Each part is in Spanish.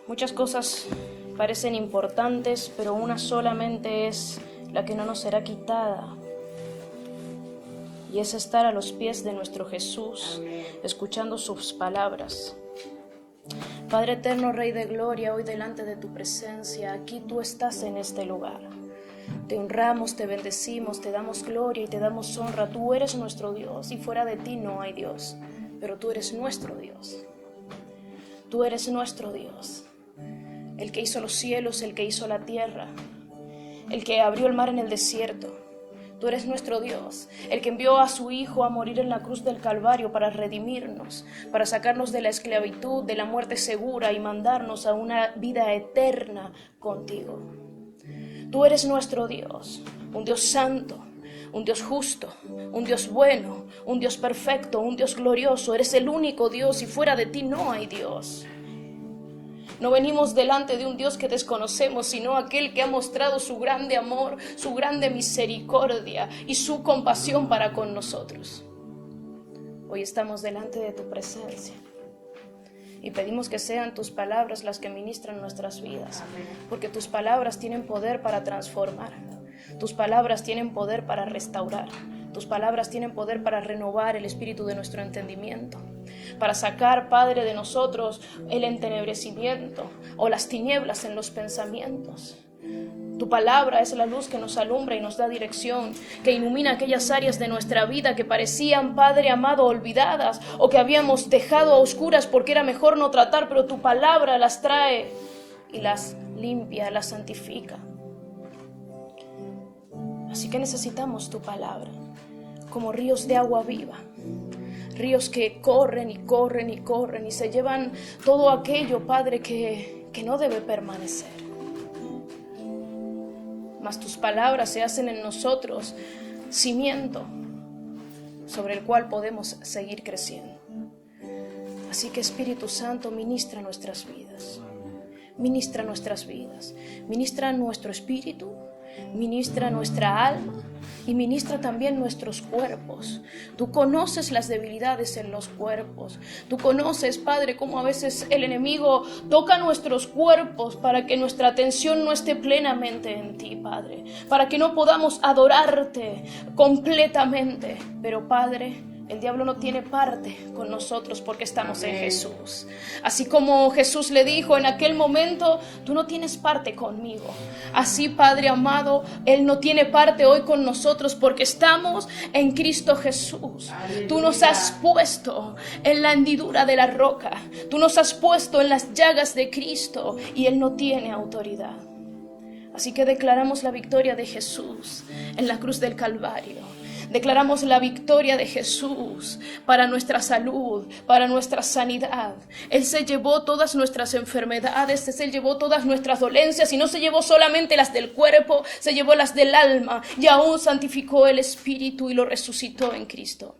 Muchas cosas parecen importantes, pero una solamente es la que no nos será quitada. Y es estar a los pies de nuestro Jesús, escuchando sus palabras. Padre eterno, Rey de gloria, hoy delante de tu presencia, aquí tú estás en este lugar. Te honramos, te bendecimos, te damos gloria y te damos honra. Tú eres nuestro Dios y fuera de ti no hay Dios, pero tú eres nuestro Dios. Tú eres nuestro Dios, el que hizo los cielos, el que hizo la tierra, el que abrió el mar en el desierto. Tú eres nuestro Dios, el que envió a su Hijo a morir en la cruz del Calvario para redimirnos, para sacarnos de la esclavitud, de la muerte segura y mandarnos a una vida eterna contigo. Tú eres nuestro Dios, un Dios santo, un Dios justo, un Dios bueno, un Dios perfecto, un Dios glorioso. Eres el único Dios y fuera de ti no hay Dios. No venimos delante de un Dios que desconocemos, sino aquel que ha mostrado su grande amor, su grande misericordia y su compasión para con nosotros. Hoy estamos delante de tu presencia y pedimos que sean tus palabras las que ministran nuestras vidas, porque tus palabras tienen poder para transformar, tus palabras tienen poder para restaurar, tus palabras tienen poder para renovar el espíritu de nuestro entendimiento, para sacar, Padre, de nosotros el entenebrecimiento o las tinieblas en los pensamientos. Tu palabra es la luz que nos alumbra y nos da dirección, que ilumina aquellas áreas de nuestra vida que parecían, Padre amado, olvidadas o que habíamos dejado a oscuras porque era mejor no tratar, pero tu palabra las trae y las limpia, las santifica. Así que necesitamos tu palabra como ríos de agua viva, ríos que corren y corren y corren y se llevan todo aquello, Padre, que no debe permanecer. Mas tus palabras se hacen en nosotros cimiento sobre el cual podemos seguir creciendo. Así que Espíritu Santo, ministra nuestras vidas, ministra nuestras vidas, ministra nuestro espíritu, ministra nuestra alma y ministra también nuestros cuerpos. Tú conoces las debilidades en los cuerpos. Tú conoces, Padre, cómo a veces el enemigo toca nuestros cuerpos para que nuestra atención no esté plenamente en ti, Padre, para que no podamos adorarte completamente. Pero, Padre, el diablo no tiene parte con nosotros porque estamos en Jesús. Así como Jesús le dijo en aquel momento, tú no tienes parte conmigo. Así, Padre amado, Él no tiene parte hoy con nosotros porque estamos en Cristo Jesús. Tú nos has puesto en la hendidura de la roca. Tú nos has puesto en las llagas de Cristo y Él no tiene autoridad. Así que declaramos la victoria de Jesús en la cruz del Calvario. Declaramos la victoria de Jesús para nuestra salud, para nuestra sanidad. Él se llevó todas nuestras enfermedades, Él llevó todas nuestras dolencias y no se llevó solamente las del cuerpo, se llevó las del alma y aún santificó el espíritu y lo resucitó en Cristo.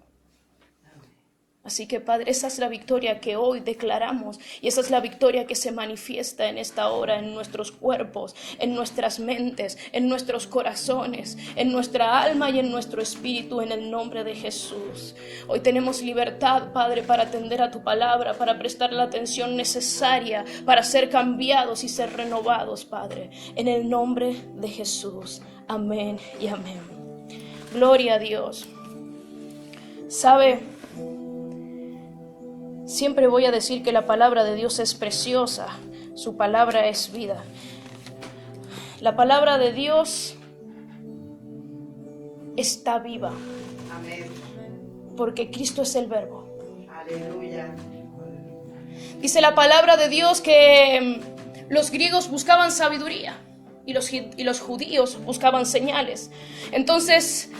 Así que, Padre, esa es la victoria que hoy declaramos y esa es la victoria que se manifiesta en esta hora en nuestros cuerpos, en nuestras mentes, en nuestros corazones, en nuestra alma y en nuestro espíritu, en el nombre de Jesús. Hoy tenemos libertad, Padre, para atender a tu palabra, para prestar la atención necesaria, para ser cambiados y ser renovados, Padre, en el nombre de Jesús. Amén y amén. Gloria a Dios. ¿Sabe? Siempre voy a decir que la palabra de Dios es preciosa, su palabra es vida. La palabra de Dios está viva. Amén. Porque Cristo es el Verbo. Aleluya. Dice la palabra de Dios que los griegos buscaban sabiduría y los judíos buscaban señales. Entonces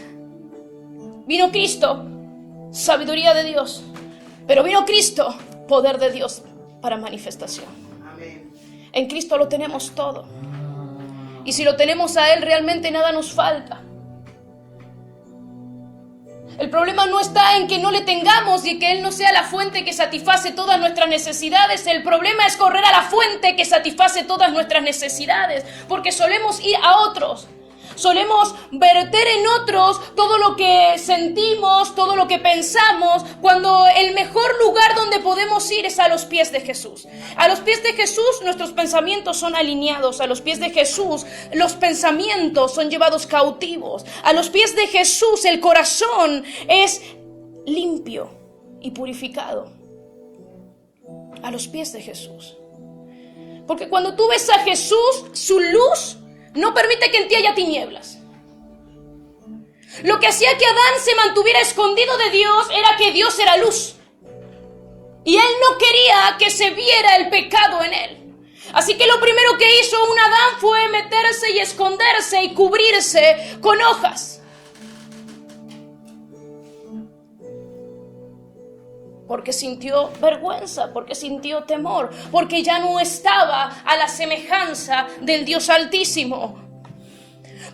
vino Cristo, sabiduría de Dios. Pero vino Cristo, poder de Dios para manifestación. Amén. En Cristo lo tenemos todo. Y si lo tenemos a Él, realmente nada nos falta. El problema no está en que no le tengamos y que Él no sea la fuente que satisface todas nuestras necesidades. El problema es correr a la fuente que satisface todas nuestras necesidades. Porque solemos ir a otros. solemos verter en otros todo lo que sentimos, todo lo que pensamos, cuando el mejor lugar donde podemos ir es a los pies de Jesús. A los pies de Jesús nuestros pensamientos son alineados, a los pies de Jesús los pensamientos son llevados cautivos, a los pies de Jesús el corazón es limpio y purificado. A los pies de Jesús. Porque cuando tú ves a Jesús, su luz no permite que en ti haya tinieblas. Lo que hacía que Adán se mantuviera escondido de Dios era que Dios era luz. Y él no quería que se viera el pecado en él. Así que lo primero que hizo un Adán fue meterse y esconderse y cubrirse con hojas. Porque sintió vergüenza, porque sintió temor, porque ya no estaba a la semejanza del Dios Altísimo.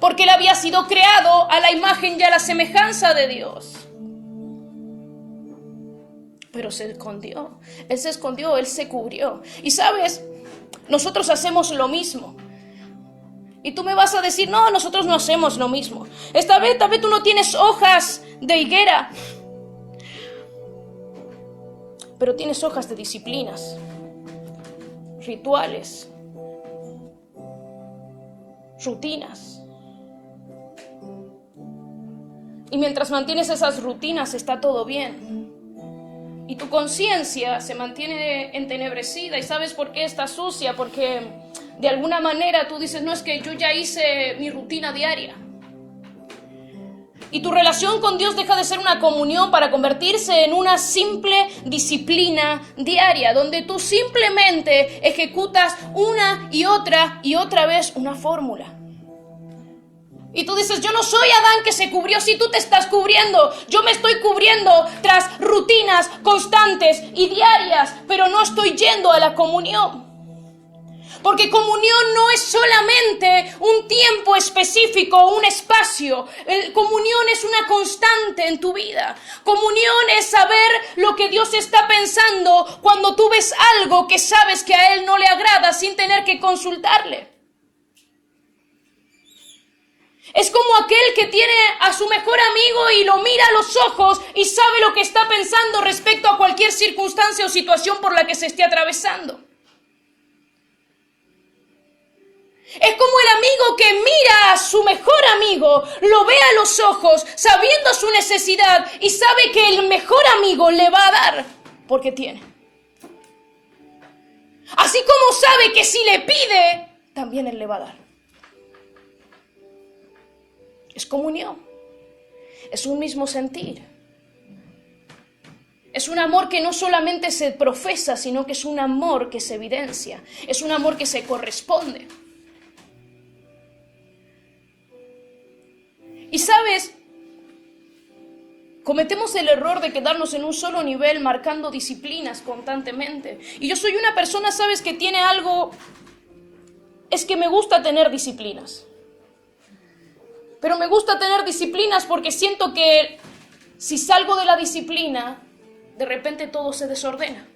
Porque él había sido creado a la imagen y a la semejanza de Dios. Pero se escondió, él se cubrió. Y sabes, nosotros hacemos lo mismo. Y tú me vas a decir, no, nosotros no hacemos lo mismo. Tal vez tú no tienes hojas de higuera, pero tienes hojas de disciplinas, rituales, rutinas. Y mientras mantienes esas rutinas está todo bien. Y tu conciencia se mantiene entenebrecida. ¿Y sabes por qué está sucia? Porque de alguna manera tú dices, no, es que yo ya hice mi rutina diaria. Y tu relación con Dios deja de ser una comunión para convertirse en una simple disciplina diaria, donde tú simplemente ejecutas una y otra vez una fórmula. Y tú dices, yo no soy Adán que se cubrió. Sí, tú te estás cubriendo. Yo me estoy cubriendo tras rutinas constantes y diarias, pero no estoy yendo a la comunión. Porque comunión no es solamente un tiempo específico, un espacio. Comunión es una constante en tu vida. Comunión es saber lo que Dios está pensando cuando tú ves algo que sabes que a Él no le agrada sin tener que consultarle. Es como aquel que tiene a su mejor amigo y lo mira a los ojos y sabe lo que está pensando respecto a cualquier circunstancia o situación por la que se esté atravesando. Es como el amigo que mira a su mejor amigo, lo ve a los ojos, sabiendo su necesidad y sabe que el mejor amigo le va a dar porque tiene. Así como sabe que si le pide, también él le va a dar. Es comunión, es un mismo sentir. Es un amor que no solamente se profesa, sino que es un amor que se evidencia, es un amor que se corresponde. Y sabes, cometemos el error de quedarnos en un solo nivel marcando disciplinas constantemente. Y yo soy una persona, sabes, que tiene algo, es que me gusta tener disciplinas. Pero me gusta tener disciplinas porque siento que si salgo de la disciplina, de repente todo se desordena.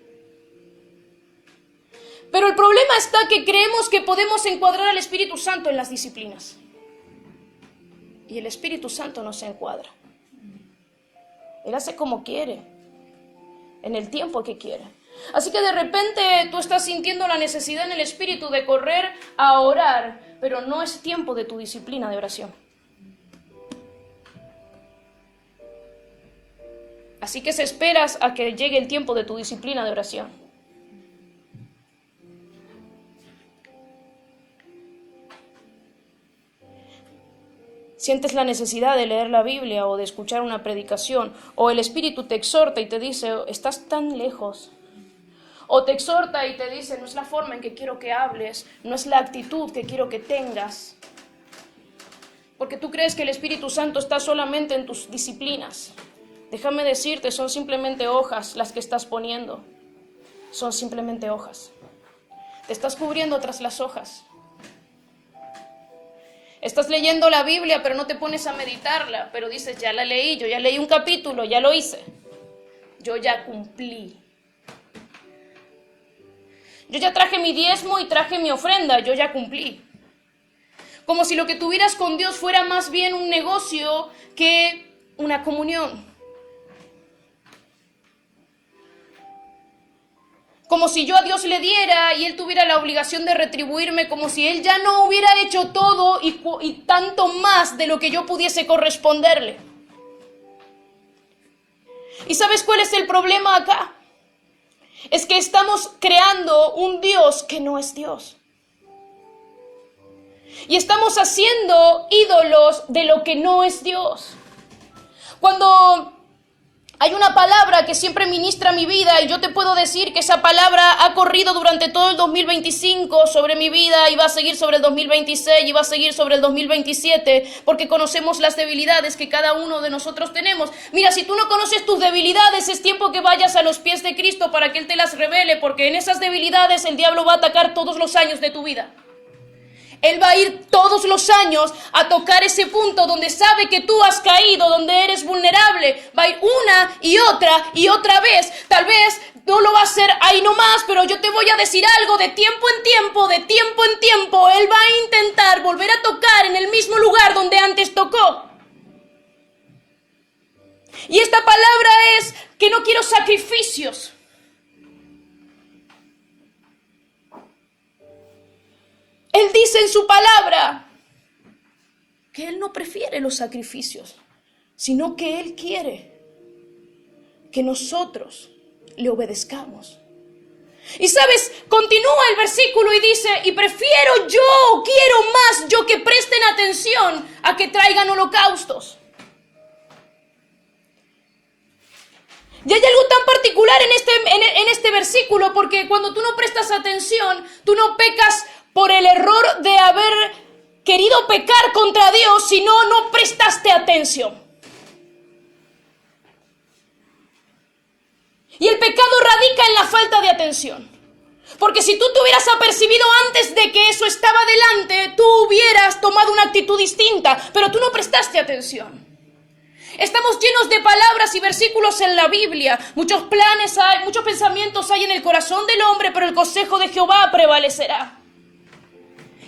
Pero el problema está que creemos que podemos encuadrar al Espíritu Santo en las disciplinas. Y el Espíritu Santo no se encuadra. Él hace como quiere, en el tiempo que quiere. Así que de repente tú estás sintiendo la necesidad en el Espíritu de correr a orar, pero no es tiempo de tu disciplina de oración. Así que esperas a que llegue el tiempo de tu disciplina de oración. Sientes la necesidad de leer la Biblia o de escuchar una predicación, o el Espíritu te exhorta y te dice, estás tan lejos. O te exhorta y te dice, no es la forma en que quiero que hables, no es la actitud que quiero que tengas. Porque tú crees que el Espíritu Santo está solamente en tus disciplinas. Déjame decirte, son simplemente hojas las que estás poniendo. Son simplemente hojas. Te estás cubriendo tras las hojas. Estás leyendo la Biblia, pero no te pones a meditarla, pero dices, ya la leí, yo ya leí un capítulo, ya lo hice. Yo ya cumplí. Yo ya traje mi diezmo y traje mi ofrenda, yo ya cumplí. como si lo que tuvieras con Dios fuera más bien un negocio que una comunión. Como si yo a Dios le diera y Él tuviera la obligación de retribuirme, como si Él ya no hubiera hecho todo y tanto más de lo que yo pudiese corresponderle. ¿Y sabes cuál es el problema acá? Es que estamos creando un Dios que no es Dios. Y estamos haciendo ídolos de lo que no es Dios. Cuando hay una palabra que siempre ministra mi vida y yo te puedo decir que esa palabra ha corrido durante todo el 2025 sobre mi vida y va a seguir sobre el 2026 y va a seguir sobre el 2027 porque conocemos las debilidades que cada uno de nosotros tenemos. Mira, si tú no conoces tus debilidades, es tiempo que vayas a los pies de Cristo para que Él te las revele, porque en esas debilidades el diablo va a atacar todos los años de tu vida. Él va a ir todos los años a tocar ese punto donde sabe que tú has caído, donde eres vulnerable. Va a ir una y otra vez. Tal vez no lo va a hacer ahí nomás, pero yo te voy a decir algo. De tiempo en tiempo, Él va a intentar volver a tocar en el mismo lugar donde antes tocó. Y esta palabra es que no quiero sacrificios. Él dice en su palabra que Él no prefiere los sacrificios, sino que Él quiere que nosotros le obedezcamos. Y sabes, continúa el versículo y dice, y quiero más yo que presten atención a que traigan holocaustos. Y hay algo tan particular en este versículo, porque cuando tú no prestas atención, tú no pecas por el error de haber querido pecar contra Dios, sino no prestaste atención. Y el pecado radica en la falta de atención. Porque si tú te hubieras apercibido antes de que eso estaba delante, tú hubieras tomado una actitud distinta, pero tú no prestaste atención. Estamos llenos de palabras y versículos en la Biblia. Muchos planes hay, muchos pensamientos hay en el corazón del hombre, pero el consejo de Jehová prevalecerá.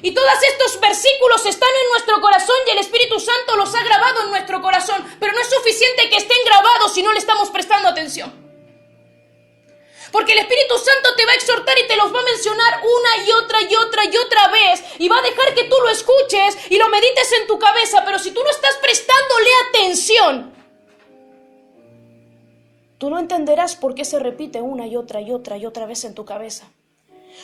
Y todos estos versículos están en nuestro corazón y el Espíritu Santo los ha grabado en nuestro corazón. Pero no es suficiente que estén grabados si no le estamos prestando atención. Porque el Espíritu Santo te va a exhortar y te los va a mencionar una y otra vez. Y va a dejar que tú lo escuches y lo medites en tu cabeza. Pero si tú no estás prestándole atención, tú no entenderás por qué se repite una y otra vez en tu cabeza.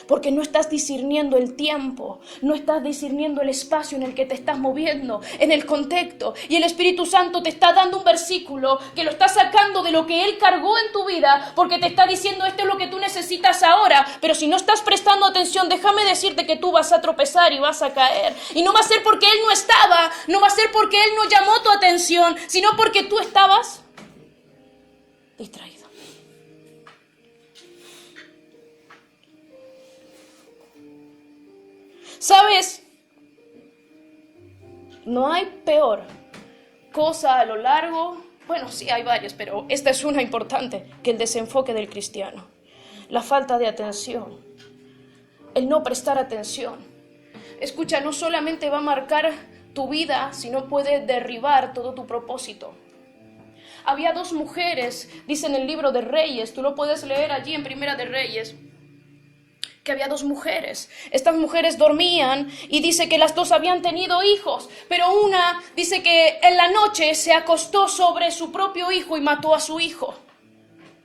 Porque no estás discerniendo el tiempo, no estás discerniendo el espacio en el que te estás moviendo, en el contexto. Y el Espíritu Santo te está dando un versículo que lo está sacando de lo que Él cargó en tu vida, porque te está diciendo esto es lo que tú necesitas ahora. Pero si no estás prestando atención, déjame decirte que tú vas a tropezar y vas a caer. Y no va a ser porque Él no estaba, no va a ser porque Él no llamó tu atención, sino porque tú estabas distraído. ¿Sabes? No hay peor cosa a lo largo, bueno, sí hay varias, pero esta es una importante, que el desenfoque del cristiano. La falta de atención, el no prestar atención. Escucha, no solamente va a marcar tu vida, sino puede derribar todo tu propósito. Había dos mujeres, dice en el libro de Reyes, tú lo puedes leer allí en Primera de Reyes, que había dos mujeres. Estas mujeres dormían y dice que las dos habían tenido hijos, pero una dice que en la noche se acostó sobre su propio hijo y mató a su hijo.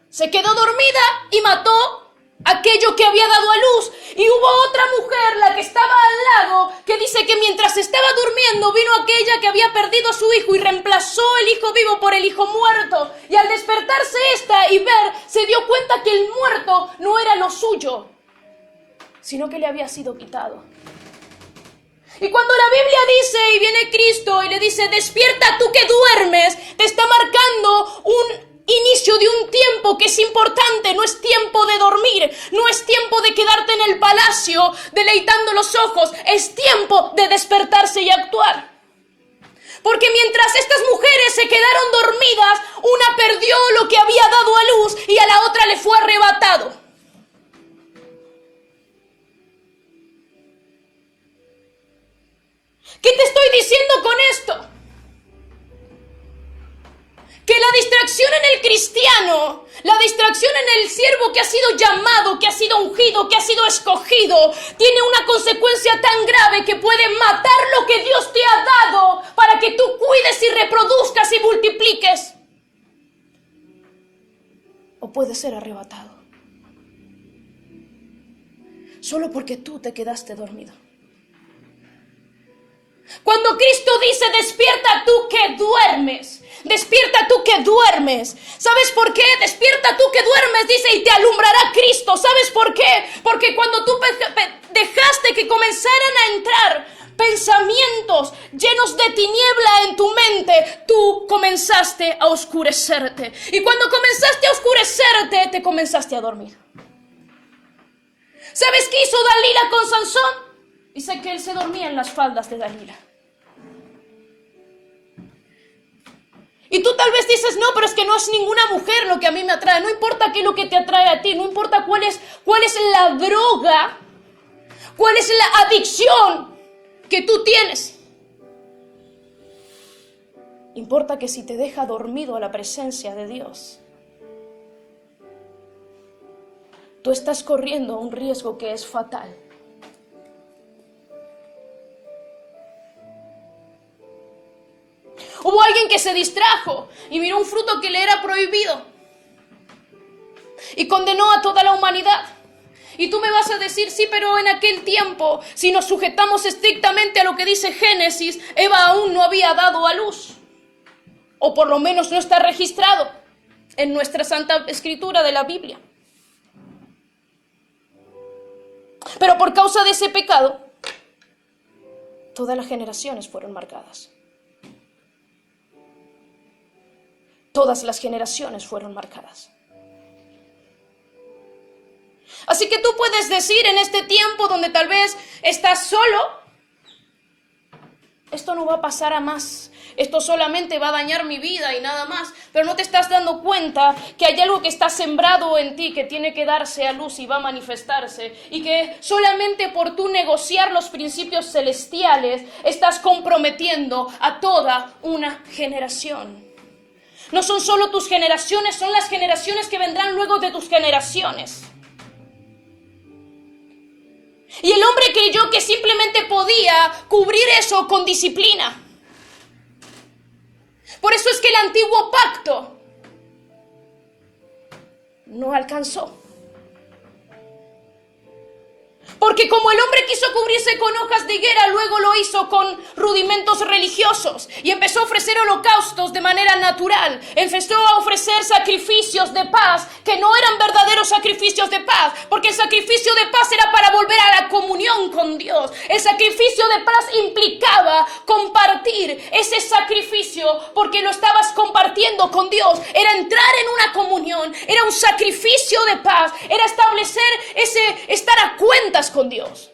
Se quedó dormida y mató aquello que había dado a luz. Y hubo otra mujer, la que estaba al lado, que dice que mientras estaba durmiendo vino aquella que había perdido a su hijo y reemplazó el hijo vivo por el hijo muerto. Y al despertarse esta y ver, se dio cuenta que el muerto no era lo suyo, sino que le había sido quitado. Y cuando la Biblia dice, y viene Cristo y le dice, despierta tú que duermes, te está marcando un inicio de un tiempo que es importante. No es tiempo de dormir, no es tiempo de quedarte en el palacio deleitando los ojos, es tiempo de despertarse y actuar. Porque mientras estas mujeres se quedaron dormidas, una perdió lo que había dado a luz y a la otra le fue arrebatado. ¿Qué te estoy diciendo con esto? Que la distracción en el cristiano, la distracción en el siervo que ha sido llamado, que ha sido ungido, que ha sido escogido, tiene una consecuencia tan grave que puede matar lo que Dios te ha dado para que tú cuides y reproduzcas y multipliques. O puede ser arrebatado. Solo porque tú te quedaste dormido. Cuando Cristo dice, despierta tú que duermes, despierta tú que duermes. ¿Sabes por qué? Despierta tú que duermes, dice, y te alumbrará Cristo. ¿Sabes por qué? Porque cuando tú dejaste que comenzaran a entrar pensamientos llenos de tiniebla en tu mente, tú comenzaste a oscurecerte. Y cuando comenzaste a oscurecerte, te comenzaste a dormir. ¿Sabes qué hizo Dalila con Sansón? Dice que él se dormía en las faldas de Dalila. Y tú tal vez dices, no, pero es que no es ninguna mujer lo que a mí me atrae. No importa qué es lo que te atrae a ti, no importa cuál es la droga, cuál es la adicción que tú tienes. Importa que si te deja dormido a la presencia de Dios, tú estás corriendo un riesgo que es fatal. Hubo alguien que se distrajo y miró un fruto que le era prohibido y condenó a toda la humanidad. Y tú me vas a decir, sí, pero en aquel tiempo, si nos sujetamos estrictamente a lo que dice Génesis, Eva aún no había dado a luz. O por lo menos no está registrado en nuestra Santa Escritura de la Biblia. Pero por causa de ese pecado, todas las generaciones fueron marcadas. Todas las generaciones fueron marcadas. Así que tú puedes decir en este tiempo donde tal vez estás solo, esto no va a pasar a más, esto solamente va a dañar mi vida y nada más, pero no te estás dando cuenta que hay algo que está sembrado en ti que tiene que darse a luz y va a manifestarse, y que solamente por tú negociar los principios celestiales estás comprometiendo a toda una generación. No son solo tus generaciones, son las generaciones que vendrán luego de tus generaciones. Y el hombre creyó que simplemente podía cubrir eso con disciplina. Por eso es que el antiguo pacto no alcanzó. Porque como el hombre quiso cubrirse con hojas de higuera, luego lo hizo con rudimentos religiosos y empezó a ofrecer holocaustos de manera natural. Empezó a ofrecer sacrificios de paz que no eran verdaderos sacrificios de paz, porque el sacrificio de paz era para volver a la comunión con Dios. El sacrificio de paz implicaba compartir ese sacrificio porque lo estabas compartiendo con Dios. Era entrar en una comunión, era un sacrificio de paz, era establecer estar a cuentas con Dios.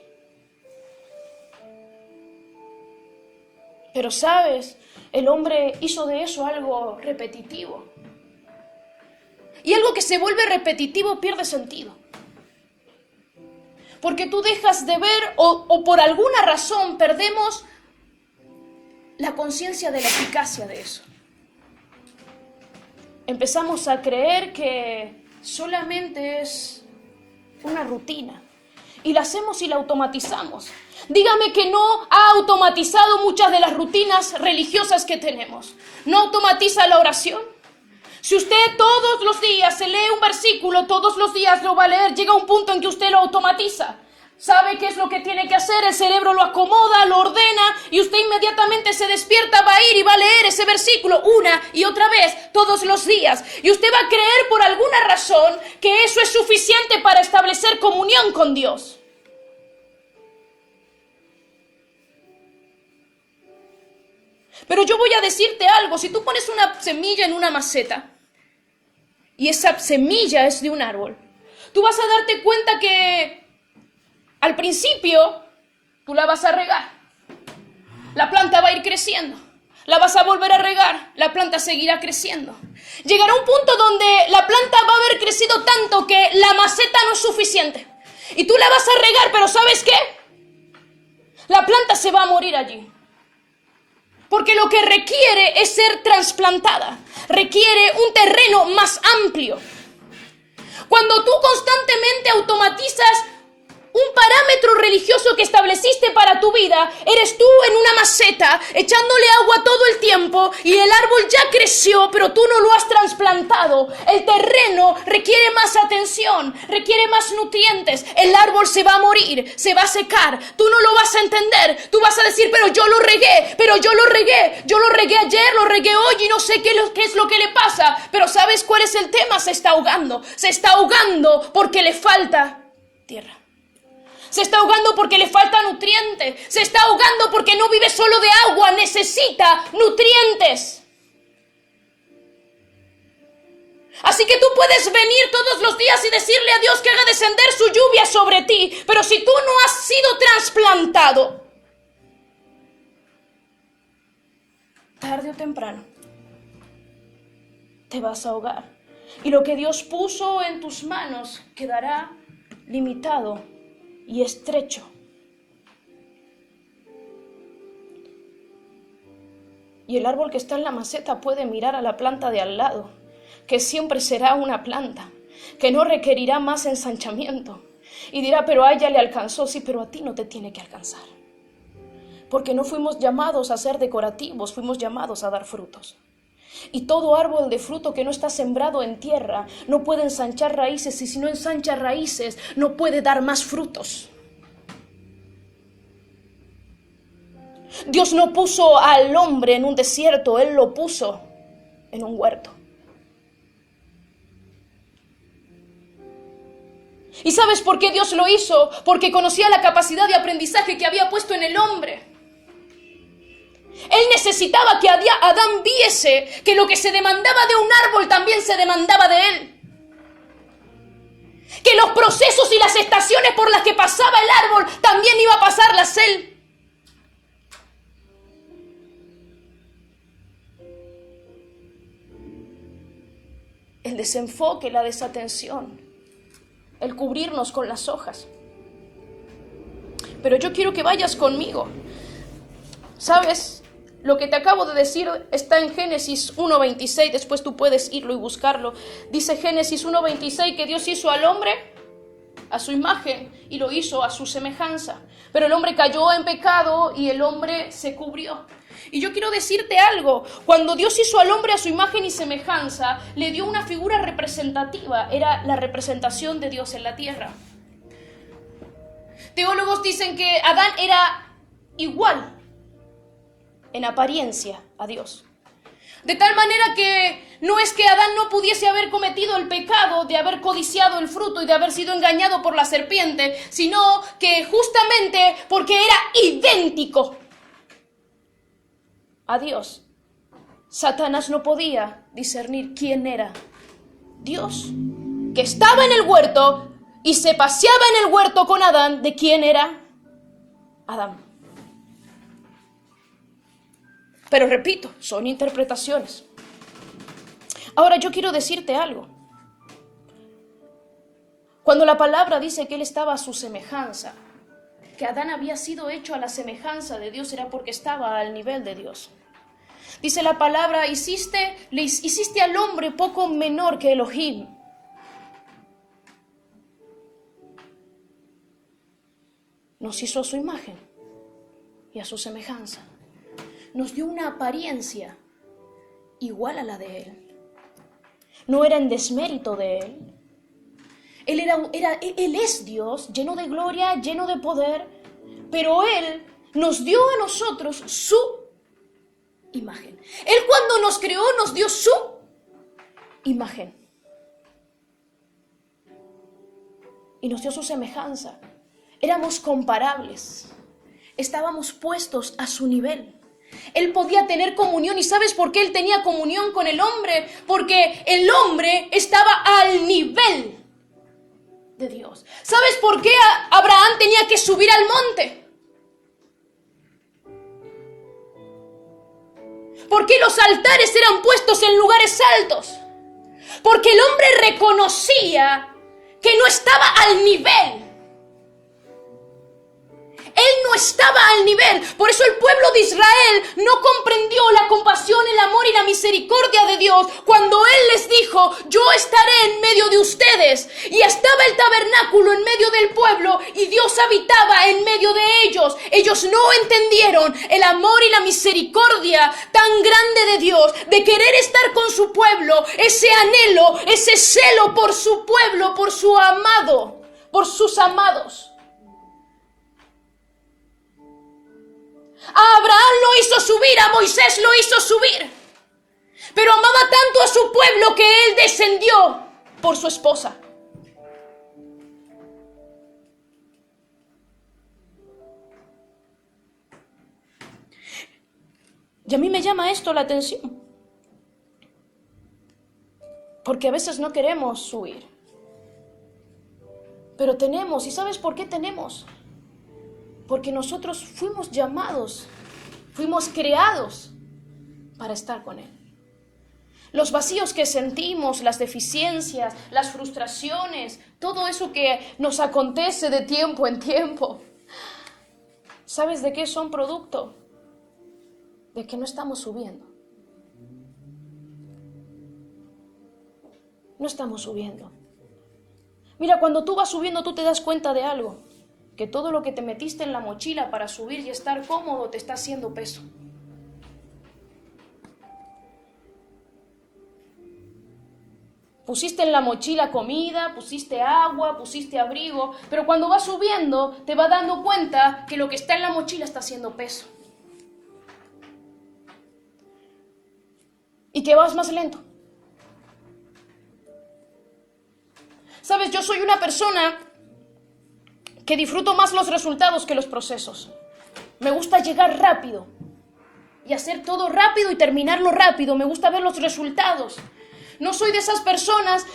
Pero sabes, el hombre hizo de eso algo repetitivo. Y algo que se vuelve repetitivo pierde sentido. Porque tú dejas de ver o por alguna razón perdemos la conciencia de la eficacia de eso. Empezamos a creer que solamente es una rutina. Y la hacemos y la automatizamos. Dígame que no ha automatizado muchas de las rutinas religiosas que tenemos. ¿No automatiza la oración? Si usted todos los días se lee un versículo, todos los días lo va a leer, llega un punto en que usted lo automatiza. ¿Sabe qué es lo que tiene que hacer? El cerebro lo acomoda, lo ordena y usted inmediatamente se despierta, va a ir y va a leer ese versículo una y otra vez todos los días. Y usted va a creer por alguna razón que eso es suficiente para establecer comunión con Dios. Pero yo voy a decirte algo, si tú pones una semilla en una maceta y esa semilla es de un árbol, tú vas a darte cuenta que al principio, tú la vas a regar. La planta va a ir creciendo. La vas a volver a regar. La planta seguirá creciendo. Llegará un punto donde la planta va a haber crecido tanto que la maceta no es suficiente. Y tú la vas a regar, pero ¿sabes qué? La planta se va a morir allí. Porque lo que requiere es ser trasplantada. Requiere un terreno más amplio. Cuando tú constantemente automatizas un parámetro religioso que estableciste para tu vida, eres tú en una maceta, echándole agua todo el tiempo y el árbol ya creció, pero tú no lo has trasplantado. El terreno requiere más atención, requiere más nutrientes. El árbol se va a morir, se va a secar. Tú no lo vas a entender. Tú vas a decir, pero yo lo regué, yo lo regué ayer, lo regué hoy y no sé qué es lo que le pasa. Pero ¿sabes cuál es el tema? Se está ahogando porque le falta tierra. Se está ahogando porque le falta nutrientes. Se está ahogando porque no vive solo de agua, necesita nutrientes. Así que tú puedes venir todos los días y decirle a Dios que haga descender su lluvia sobre ti, pero si tú no has sido trasplantado, tarde o temprano te vas a ahogar. Y lo que Dios puso en tus manos quedará limitado y estrecho. Y el árbol que está en la maceta puede mirar a la planta de al lado, que siempre será una planta, que no requerirá más ensanchamiento. Y dirá, pero a ella le alcanzó. Sí, pero a ti no te tiene que alcanzar. Porque no fuimos llamados a ser decorativos, fuimos llamados a dar frutos. Y todo árbol de fruto que no está sembrado en tierra no puede ensanchar raíces, y si no ensancha raíces no puede dar más frutos. Dios no puso al hombre en un desierto, Él lo puso en un huerto. ¿Y sabes por qué Dios lo hizo? Porque conocía la capacidad de aprendizaje que había puesto en el hombre. Él necesitaba que Adán viese que lo que se demandaba de un árbol también se demandaba de él. Que los procesos y las estaciones por las que pasaba el árbol también iba a pasarlas él. El desenfoque, la desatención, el cubrirnos con las hojas. Pero yo quiero que vayas conmigo. ¿Sabes? Lo que te acabo de decir está en Génesis 1:26, después tú puedes irlo y buscarlo. Dice Génesis 1:26 que Dios hizo al hombre a su imagen y lo hizo a su semejanza. Pero el hombre cayó en pecado y el hombre se cubrió. Y yo quiero decirte algo, cuando Dios hizo al hombre a su imagen y semejanza, le dio una figura representativa, era la representación de Dios en la tierra. Teólogos dicen que Adán era igual en apariencia a Dios. De tal manera que no es que Adán no pudiese haber cometido el pecado de haber codiciado el fruto y de haber sido engañado por la serpiente, sino que justamente porque era idéntico a Dios, Satanás no podía discernir quién era Dios, que estaba en el huerto y se paseaba en el huerto con Adán, de quién era Adán. Pero repito, son interpretaciones. Ahora yo quiero decirte algo. Cuando la palabra dice que él estaba a su semejanza, que Adán había sido hecho a la semejanza de Dios, era porque estaba al nivel de Dios. Dice la palabra, le hiciste al hombre poco menor que Elohim. Nos hizo a su imagen y a su semejanza. Nos dio una apariencia igual a la de Él. No era en desmérito de Él. Él es Dios, lleno de gloria, lleno de poder, pero Él nos dio a nosotros su imagen. Él cuando nos creó nos dio su imagen. Y nos dio su semejanza. Éramos comparables. Estábamos puestos a su nivel. Él podía tener comunión. ¿Y sabes por qué él tenía comunión con el hombre? Porque el hombre estaba al nivel de Dios. ¿Sabes por qué Abraham tenía que subir al monte? ¿Por qué los altares eran puestos en lugares altos? Porque el hombre reconocía que no estaba al nivel. Él no estaba al nivel. Por eso el pueblo de Israel no comprendió la compasión, el amor y la misericordia de Dios cuando Él les dijo: yo estaré en medio de ustedes. Y estaba el tabernáculo en medio del pueblo y Dios habitaba en medio de ellos. Ellos no entendieron el amor y la misericordia tan grande de Dios, de querer estar con su pueblo, ese anhelo, ese celo por su pueblo, por su amado, por sus amados. A Abraham lo hizo subir, a Moisés lo hizo subir, pero amaba tanto a su pueblo que él descendió por su esposa. Y a mí me llama esto la atención, porque a veces no queremos subir, pero tenemos. ¿Y sabes por qué tenemos? Porque nosotros fuimos llamados, fuimos creados para estar con Él. Los vacíos que sentimos, las deficiencias, las frustraciones, todo eso que nos acontece de tiempo en tiempo, ¿sabes de qué son producto? De que no estamos subiendo. No estamos subiendo. Mira, cuando tú vas subiendo, tú te das cuenta de algo. Que todo lo que te metiste en la mochila para subir y estar cómodo te está haciendo peso. Pusiste en la mochila comida, pusiste agua, pusiste abrigo, pero cuando vas subiendo te vas dando cuenta que lo que está en la mochila está haciendo peso. Y que vas más lento. Sabes, yo soy una persona que disfruto más los resultados que los procesos. Me gusta llegar rápido y hacer todo rápido y terminarlo rápido. Me gusta ver los resultados. No soy de esas personas,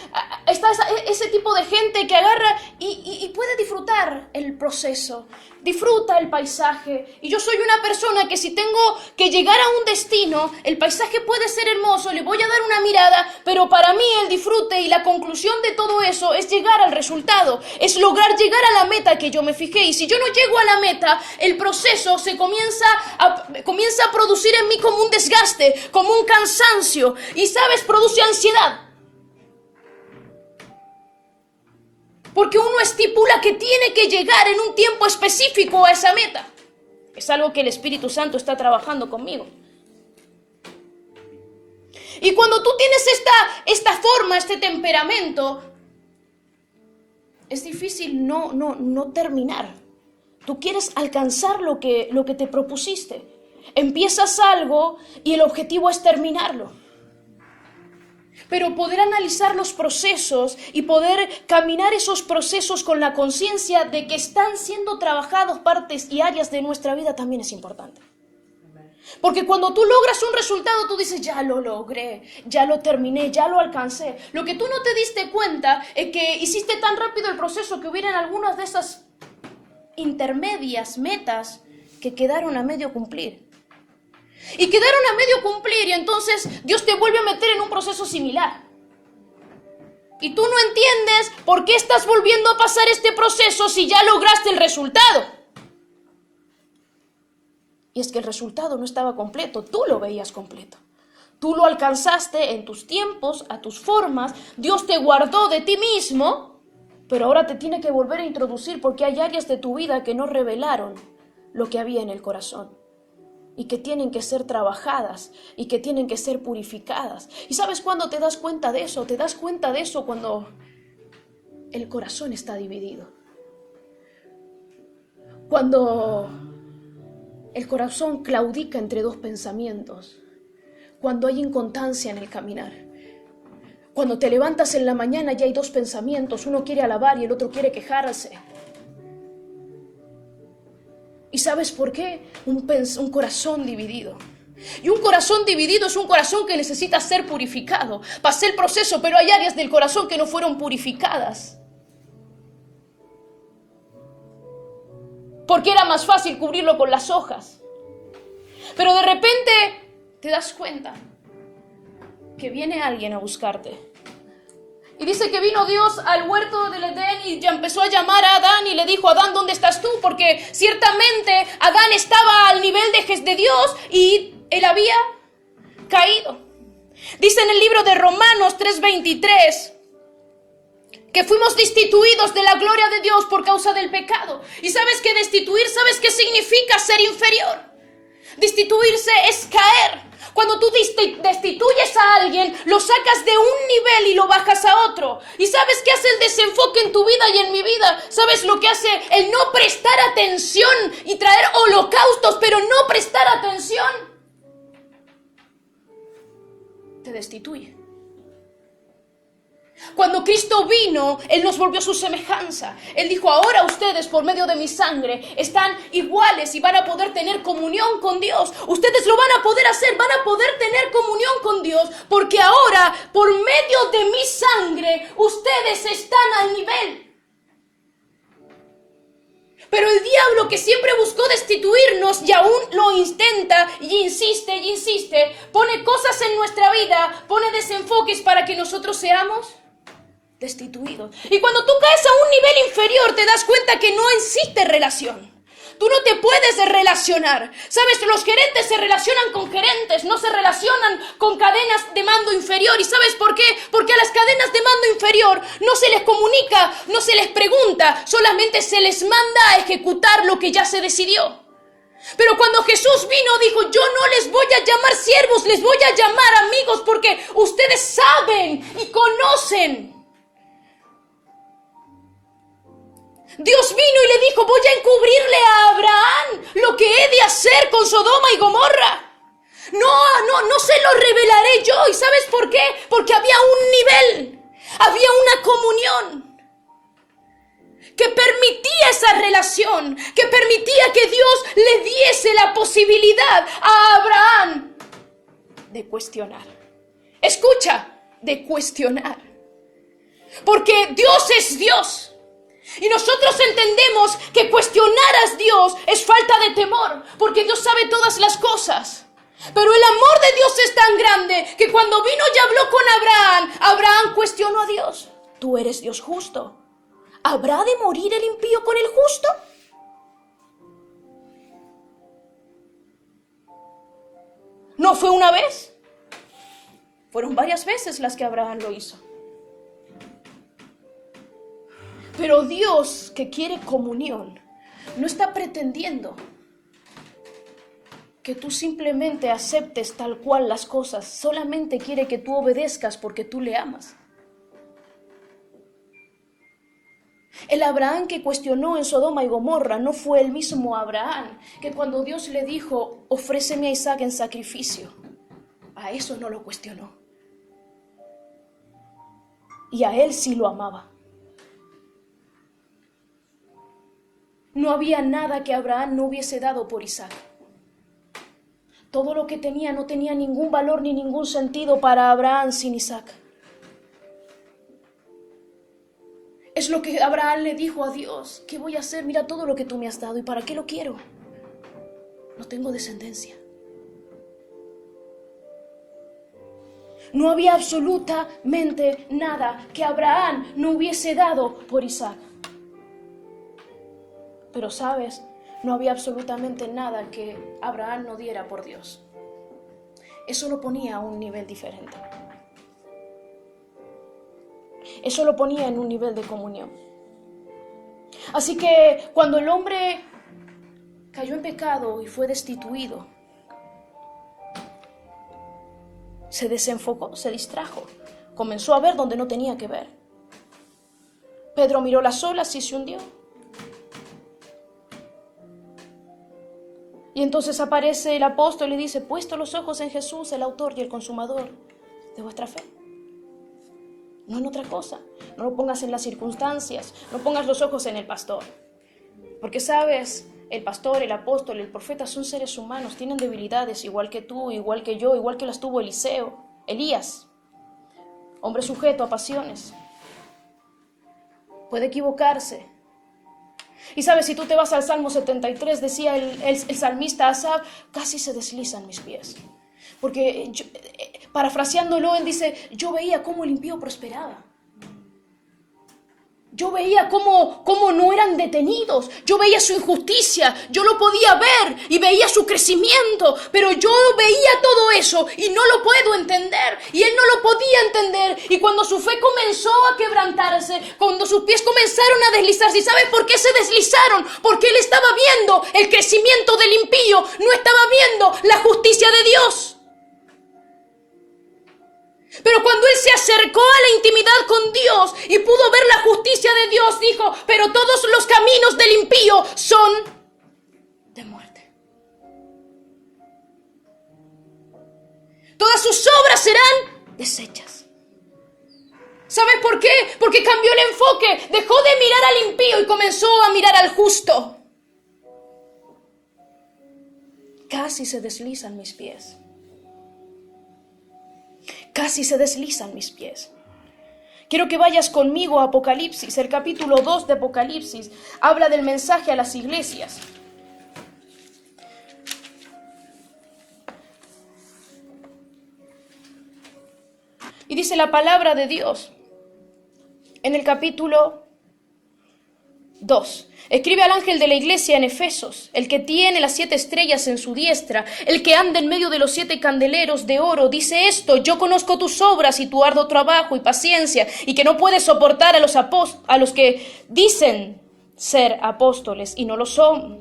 está ese tipo de gente que agarra y puede disfrutar el proceso, disfruta el paisaje. Y yo soy una persona que si tengo que llegar a un destino, el paisaje puede ser hermoso, le voy a dar una mirada, pero para mí el disfrute y la conclusión de todo eso es llegar al resultado, es lograr llegar a la meta que yo me fijé. Y si yo no llego a la meta, el proceso se comienza a producir en mí como un desgaste, como un cansancio. Y sabes, produce ansiedad. Porque uno estipula que tiene que llegar en un tiempo específico a esa meta. Es algo que el Espíritu Santo está trabajando conmigo. Y cuando tú tienes esta forma, este temperamento, es difícil no terminar. Tú quieres alcanzar lo que te propusiste. Empiezas algo y el objetivo es terminarlo. Pero poder analizar los procesos y poder caminar esos procesos con la conciencia de que están siendo trabajados partes y áreas de nuestra vida también es importante. Porque cuando tú logras un resultado, tú dices: ya lo logré, ya lo terminé, ya lo alcancé. Lo que tú no te diste cuenta es que hiciste tan rápido el proceso que hubieran algunas de esas intermedias metas que quedaron a medio cumplir. Y quedaron a medio cumplir y entonces Dios te vuelve a meter en un proceso similar. Y tú no entiendes por qué estás volviendo a pasar este proceso si ya lograste el resultado. Y es que el resultado no estaba completo, tú lo veías completo. Tú lo alcanzaste en tus tiempos, a tus formas, Dios te guardó de ti mismo, pero ahora te tiene que volver a introducir porque hay áreas de tu vida que no revelaron lo que había en el corazón. Y que tienen que ser trabajadas y que tienen que ser purificadas. ¿Y sabes cuándo te das cuenta de eso? Te das cuenta de eso cuando el corazón está dividido. Cuando el corazón claudica entre dos pensamientos. Cuando hay inconstancia en el caminar. Cuando te levantas en la mañana y hay dos pensamientos. Uno quiere alabar y el otro quiere quejarse. ¿Y sabes por qué? Un corazón dividido. Y un corazón dividido es un corazón que necesita ser purificado. Pasé el proceso, pero hay áreas del corazón que no fueron purificadas. Porque era más fácil cubrirlo con las hojas. Pero de repente te das cuenta que viene alguien a buscarte. Y dice que vino Dios al huerto del Edén y ya empezó a llamar a Adán y le dijo: Adán, ¿dónde estás tú? Porque porque ciertamente Adán estaba al nivel de Dios y él había caído. Dice en el libro de Romanos 3:23 que fuimos destituidos de la gloria de Dios por causa del pecado. ¿Y sabes qué destituir? ¿Sabes qué significa ser inferior? Destituirse es caer. Cuando tú destituyes a alguien, lo sacas de un nivel y lo bajas a otro. ¿Y sabes qué hace el desenfoque en tu vida y en mi vida? ¿Sabes lo que hace el no prestar atención y traer holocaustos, pero no prestar atención? Te destituye. Cuando Cristo vino, Él nos volvió su semejanza. Él dijo, ahora ustedes por medio de mi sangre están iguales y van a poder tener comunión con Dios. Ustedes lo van a poder hacer, van a poder tener comunión con Dios, porque ahora por medio de mi sangre ustedes están al nivel. Pero el diablo, que siempre buscó destituirnos y aún lo intenta y insiste, pone cosas en nuestra vida, pone desenfoques para que nosotros seamos destituidos. Y cuando tú caes a un nivel inferior, te das cuenta que no existe relación. Tú no te puedes relacionar. ¿Sabes? Los gerentes se relacionan con gerentes, no se relacionan con cadenas de mando inferior. ¿Y sabes por qué? Porque a las cadenas de mando inferior no se les comunica, no se les pregunta, solamente se les manda a ejecutar lo que ya se decidió. Pero cuando Jesús vino, dijo, yo no les voy a llamar siervos, les voy a llamar amigos, porque ustedes saben y conocen. Dios vino y le dijo, voy a encubrirle a Abraham lo que he de hacer con Sodoma y Gomorra. No se lo revelaré yo. ¿Y sabes por qué? Porque había un nivel, había una comunión que permitía esa relación, que permitía que Dios le diese la posibilidad a Abraham de cuestionar. Escucha, de cuestionar. Porque Dios es Dios. Y nosotros entendemos que cuestionar a Dios es falta de temor, porque Dios sabe todas las cosas. Pero el amor de Dios es tan grande que cuando vino y habló con Abraham, Abraham cuestionó a Dios. Tú eres Dios justo. ¿Habrá de morir el impío con el justo? ¿No fue una vez? Fueron varias veces las que Abraham lo hizo. Pero Dios, que quiere comunión, no está pretendiendo que tú simplemente aceptes tal cual las cosas. Solamente quiere que tú obedezcas porque tú le amas. El Abraham que cuestionó en Sodoma y Gomorra no fue el mismo Abraham que cuando Dios le dijo, ofréceme a Isaac en sacrificio. A eso no lo cuestionó. Y a él sí lo amaba. No había nada que Abraham no hubiese dado por Isaac. Todo lo que tenía no tenía ningún valor ni ningún sentido para Abraham sin Isaac. Es lo que Abraham le dijo a Dios. ¿Qué voy a hacer? Mira todo lo que tú me has dado. ¿Y para qué lo quiero? No tengo descendencia. No había absolutamente nada que Abraham no hubiese dado por Isaac. Pero sabes, no había absolutamente nada que Abraham no diera por Dios. Eso lo ponía a un nivel diferente. Eso lo ponía en un nivel de comunión. Así que cuando el hombre cayó en pecado y fue destituido, se desenfocó, se distrajo, comenzó a ver donde no tenía que ver. Pedro miró las olas y se hundió. Y entonces aparece el apóstol y dice, puesto los ojos en Jesús, el autor y el consumador de vuestra fe. No en otra cosa. No lo pongas en las circunstancias, no pongas los ojos en el pastor. Porque sabes, el pastor, el apóstol, el profeta son seres humanos, tienen debilidades igual que tú, igual que yo, igual que las tuvo Elías, hombre sujeto a pasiones. Puede equivocarse. Y sabes, si tú te vas al Salmo 73, decía el salmista Asaf, casi se deslizan mis pies. Porque, parafraseándolo, él dice, yo veía cómo el impío prosperaba. Yo veía cómo no eran detenidos, yo veía su injusticia, yo lo podía ver y veía su crecimiento, pero yo veía todo eso y no lo puedo entender, y él no lo podía entender, y cuando su fe comenzó a quebrantarse, cuando sus pies comenzaron a deslizarse, ¿y sabes por qué se deslizaron? Porque él estaba viendo el crecimiento del impío, no estaba viendo la justicia de Dios. Pero cuando él se acercó a la intimidad con Dios y pudo ver la justicia de Dios, dijo, pero todos los caminos del impío son de muerte. Todas sus obras serán deshechas. ¿Sabes por qué? Porque cambió el enfoque, dejó de mirar al impío y comenzó a mirar al justo. Casi se deslizan mis pies. Casi se deslizan mis pies. Quiero que vayas conmigo a Apocalipsis. El capítulo 2 de Apocalipsis habla del mensaje a las iglesias. Y dice la palabra de Dios en el capítulo 2. Escribe al ángel de la iglesia en Efesos, el que tiene las 7 estrellas en su diestra, el que anda en medio de los 7 candeleros de oro, dice esto: yo conozco tus obras y tu arduo trabajo y paciencia, y que no puedes soportar a los que dicen ser apóstoles y no lo son.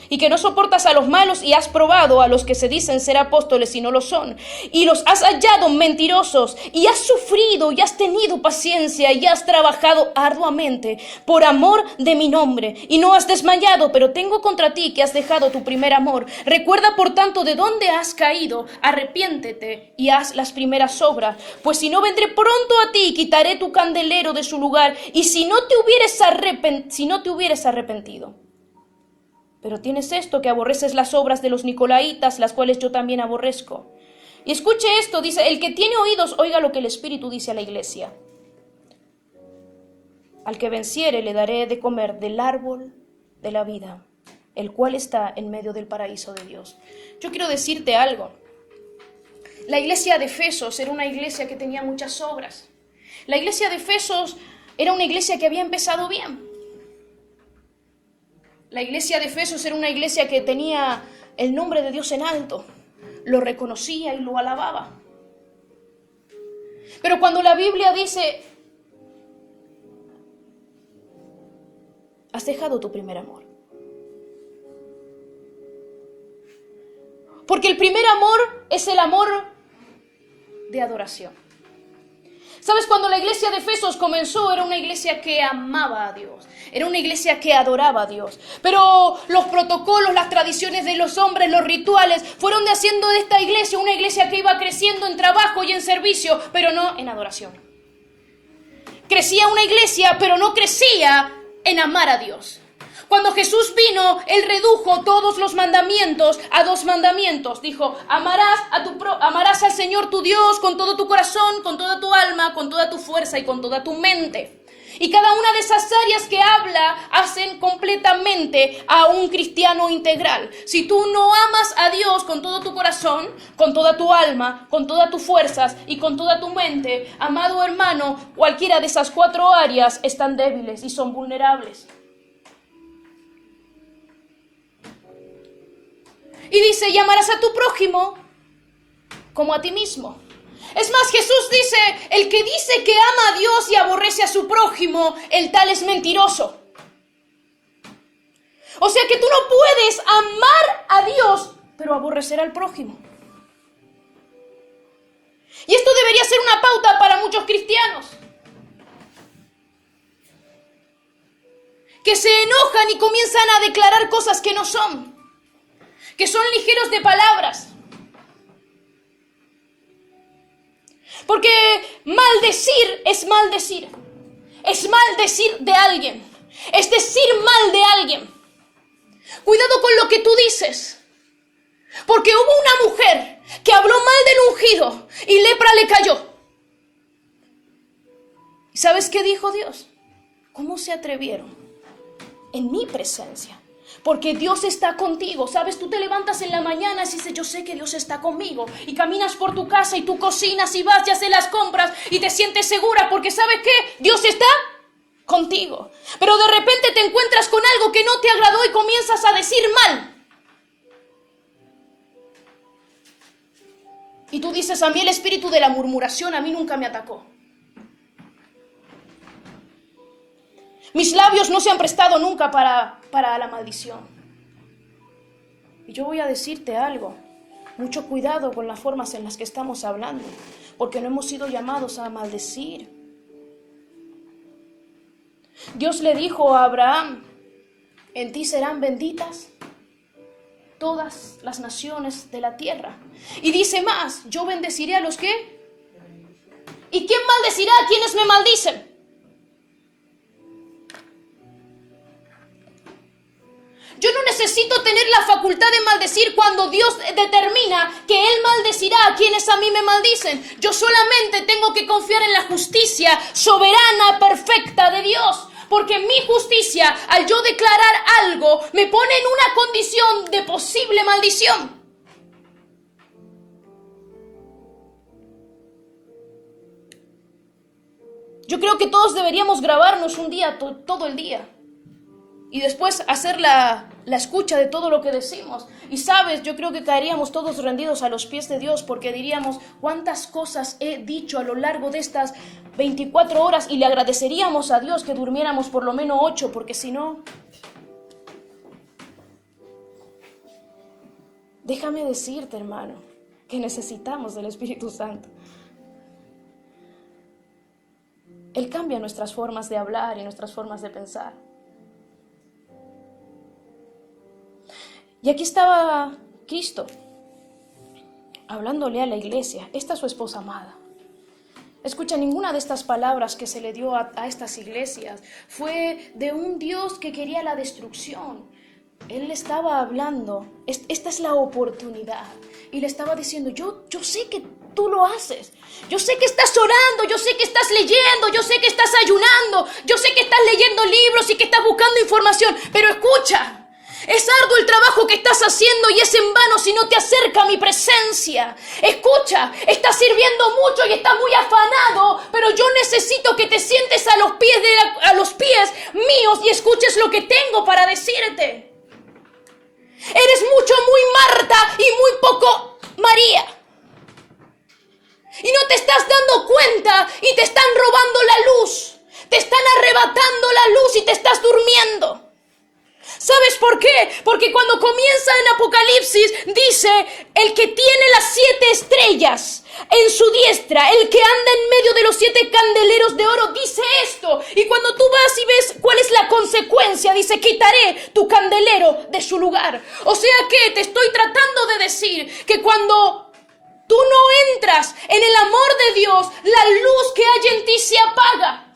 Y que no soportas a los malos y has probado a los que se dicen ser apóstoles y no lo son. Y los has hallado mentirosos y has sufrido y has tenido paciencia y has trabajado arduamente por amor de mi nombre. Y no has desmayado, pero tengo contra ti que has dejado tu primer amor. Recuerda por tanto de dónde has caído, arrepiéntete y haz las primeras obras. Pues si no, vendré pronto a ti y quitaré tu candelero de su lugar. Y si no te hubieres arrepentido. Pero tienes esto, que aborreces las obras de los nicolaítas, las cuales yo también aborrezco. Y escuche esto, dice, el que tiene oídos, oiga lo que el Espíritu dice a la iglesia. Al que venciere le daré de comer del árbol de la vida, el cual está en medio del paraíso de Dios. Yo quiero decirte algo. La iglesia de Efesos era una iglesia que tenía muchas obras. La iglesia de Efesos era una iglesia que había empezado bien. La iglesia de Efesos era una iglesia que tenía el nombre de Dios en alto, lo reconocía y lo alababa. Pero cuando la Biblia dice, has dejado tu primer amor. Porque el primer amor es el amor de adoración. ¿Sabes? Cuando la iglesia de Efesos comenzó, era una iglesia que amaba a Dios. Era una iglesia que adoraba a Dios. Pero los protocolos, las tradiciones de los hombres, los rituales, fueron haciendo de esta iglesia una iglesia que iba creciendo en trabajo y en servicio, pero no en adoración. Crecía una iglesia, pero no crecía en amar a Dios. Cuando Jesús vino, Él redujo todos los mandamientos a 2 mandamientos. Dijo, amarás al Señor tu Dios con todo tu corazón, con toda tu alma, con toda tu fuerza y con toda tu mente. Y cada una de esas áreas que habla hacen completamente a un cristiano integral. Si tú no amas a Dios con todo tu corazón, con toda tu alma, con todas tus fuerzas y con toda tu mente, amado hermano, cualquiera de esas 4 áreas están débiles y son vulnerables. Y dice, y amarás a tu prójimo como a ti mismo. Es más, Jesús dice, el que dice que ama a Dios y aborrece a su prójimo, el tal es mentiroso. O sea que tú no puedes amar a Dios, pero aborrecer al prójimo. Y esto debería ser una pauta para muchos cristianos, que se enojan y comienzan a declarar cosas que no son, que son ligeros de palabras. Porque maldecir es maldecir. Es maldecir de alguien. Es decir mal de alguien. Cuidado con lo que tú dices. Porque hubo una mujer que habló mal del ungido y lepra le cayó. ¿Y sabes qué dijo Dios? ¿Cómo se atrevieron en mi presencia? Porque Dios está contigo, ¿sabes? Tú te levantas en la mañana y dices, yo sé que Dios está conmigo. Y caminas por tu casa y tú cocinas y vas y haces las compras y te sientes segura porque ¿sabes qué? Dios está contigo. Pero de repente te encuentras con algo que no te agradó y comienzas a decir mal. Y tú dices, a mí el espíritu de la murmuración a mí nunca me atacó. Mis labios no se han prestado nunca para la maldición. Y yo voy a decirte algo. Mucho cuidado con las formas en las que estamos hablando, porque no hemos sido llamados a maldecir. Dios le dijo a Abraham, en ti serán benditas todas las naciones de la tierra. Y dice más, yo bendeciré a los que... ¿Y quién maldecirá a quienes me maldicen? Yo no necesito tener la facultad de maldecir cuando Dios determina que Él maldecirá a quienes a mí me maldicen. Yo solamente tengo que confiar en la justicia soberana, perfecta de Dios. Porque mi justicia, al yo declarar algo, me pone en una condición de posible maldición. Yo creo que todos deberíamos grabarnos un día, todo el día. Y después hacer la escucha de todo lo que decimos. Y sabes, yo creo que caeríamos todos rendidos a los pies de Dios, porque diríamos, ¿cuántas cosas he dicho a lo largo de estas 24 horas? Y le agradeceríamos a Dios que durmiéramos por lo menos 8, porque si no... Déjame decirte, hermano, que necesitamos del Espíritu Santo. Él cambia nuestras formas de hablar y nuestras formas de pensar. Y aquí estaba Cristo, hablándole a la iglesia. Esta es su esposa amada. Escucha, ninguna de estas palabras que se le dio a estas iglesias fue de un Dios que quería la destrucción. Él le estaba hablando, esta es la oportunidad. Y le estaba diciendo, yo sé que tú lo haces. Yo sé que estás orando, yo sé que estás leyendo, yo sé que estás ayunando, yo sé que estás leyendo libros y que estás buscando información. Pero escucha. Es arduo el trabajo que estás haciendo y es en vano si no te acerca a mi presencia. Escucha, estás sirviendo mucho y estás muy afanado, pero yo necesito que te sientes a los pies míos y escuches lo que tengo para decirte. Eres mucho muy Marta y muy poco María. Y no te estás dando cuenta y te están robando la luz. Te están arrebatando la luz y te estás durmiendo. ¿Sabes por qué? Porque cuando comienza en Apocalipsis dice, el que tiene las 7 estrellas en su diestra, el que anda en medio de los 7 candeleros de oro, dice esto. Y cuando tú vas y ves cuál es la consecuencia, dice, quitaré tu candelero de su lugar. O sea que te estoy tratando de decir que cuando tú no entras en el amor de Dios, la luz que hay en ti se apaga.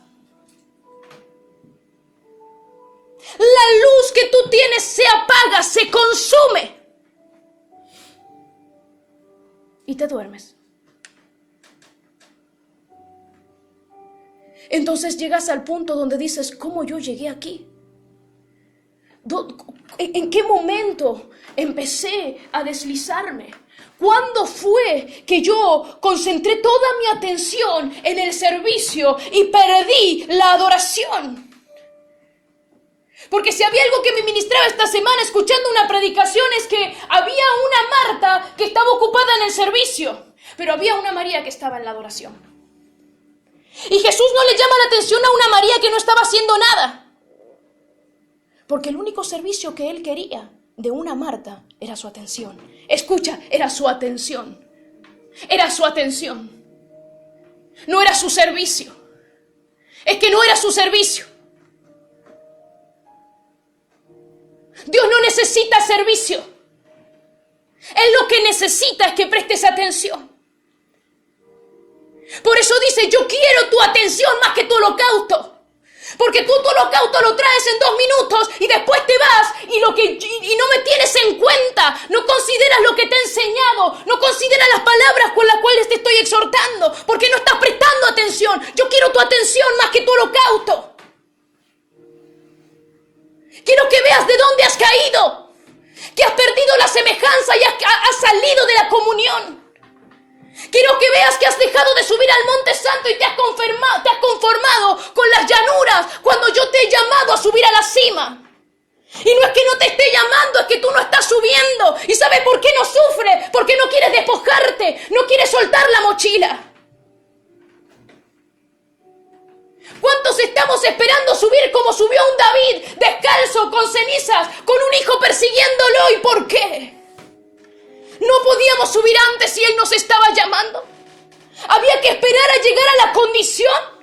La luz que tú tienes se apaga, se consume. Y te duermes. Entonces llegas al punto donde dices, ¿cómo yo llegué aquí? ¿En qué momento empecé a deslizarme? ¿Cuándo fue que yo concentré toda mi atención en el servicio y perdí la adoración? Porque si había algo que me ministraba esta semana escuchando una predicación es que había una Marta que estaba ocupada en el servicio, pero había una María que estaba en la adoración. Y Jesús no le llama la atención a una María que no estaba haciendo nada, porque el único servicio que él quería de una Marta era su atención. Escucha, era su atención. Era su atención. No era su servicio. Es que no era su servicio. Dios no necesita servicio. Él lo que necesita es que prestes atención. Por eso dice, yo quiero tu atención más que tu holocausto. Porque tú tu holocausto lo traes en 2 minutos y después te vas y no me tienes en cuenta. No consideras lo que te he enseñado. No consideras las palabras con las cuales te estoy exhortando. Porque no estás prestando atención. Yo quiero tu atención más que tu holocausto. Quiero que veas de dónde has caído, que has perdido la semejanza y has salido de la comunión. Quiero que veas que has dejado de subir al Monte Santo y te has conformado con las llanuras cuando yo te he llamado a subir a la cima. Y no es que no te esté llamando, es que tú no estás subiendo. ¿Y sabes por qué no sufres? Porque no quieres despojarte, no quieres soltar la mochila. ¿Cuántos estamos esperando subir como subió un David, descalzo, con cenizas, con un hijo persiguiéndolo? ¿Y por qué? ¿No podíamos subir antes si Él nos estaba llamando? ¿Había que esperar a llegar a la condición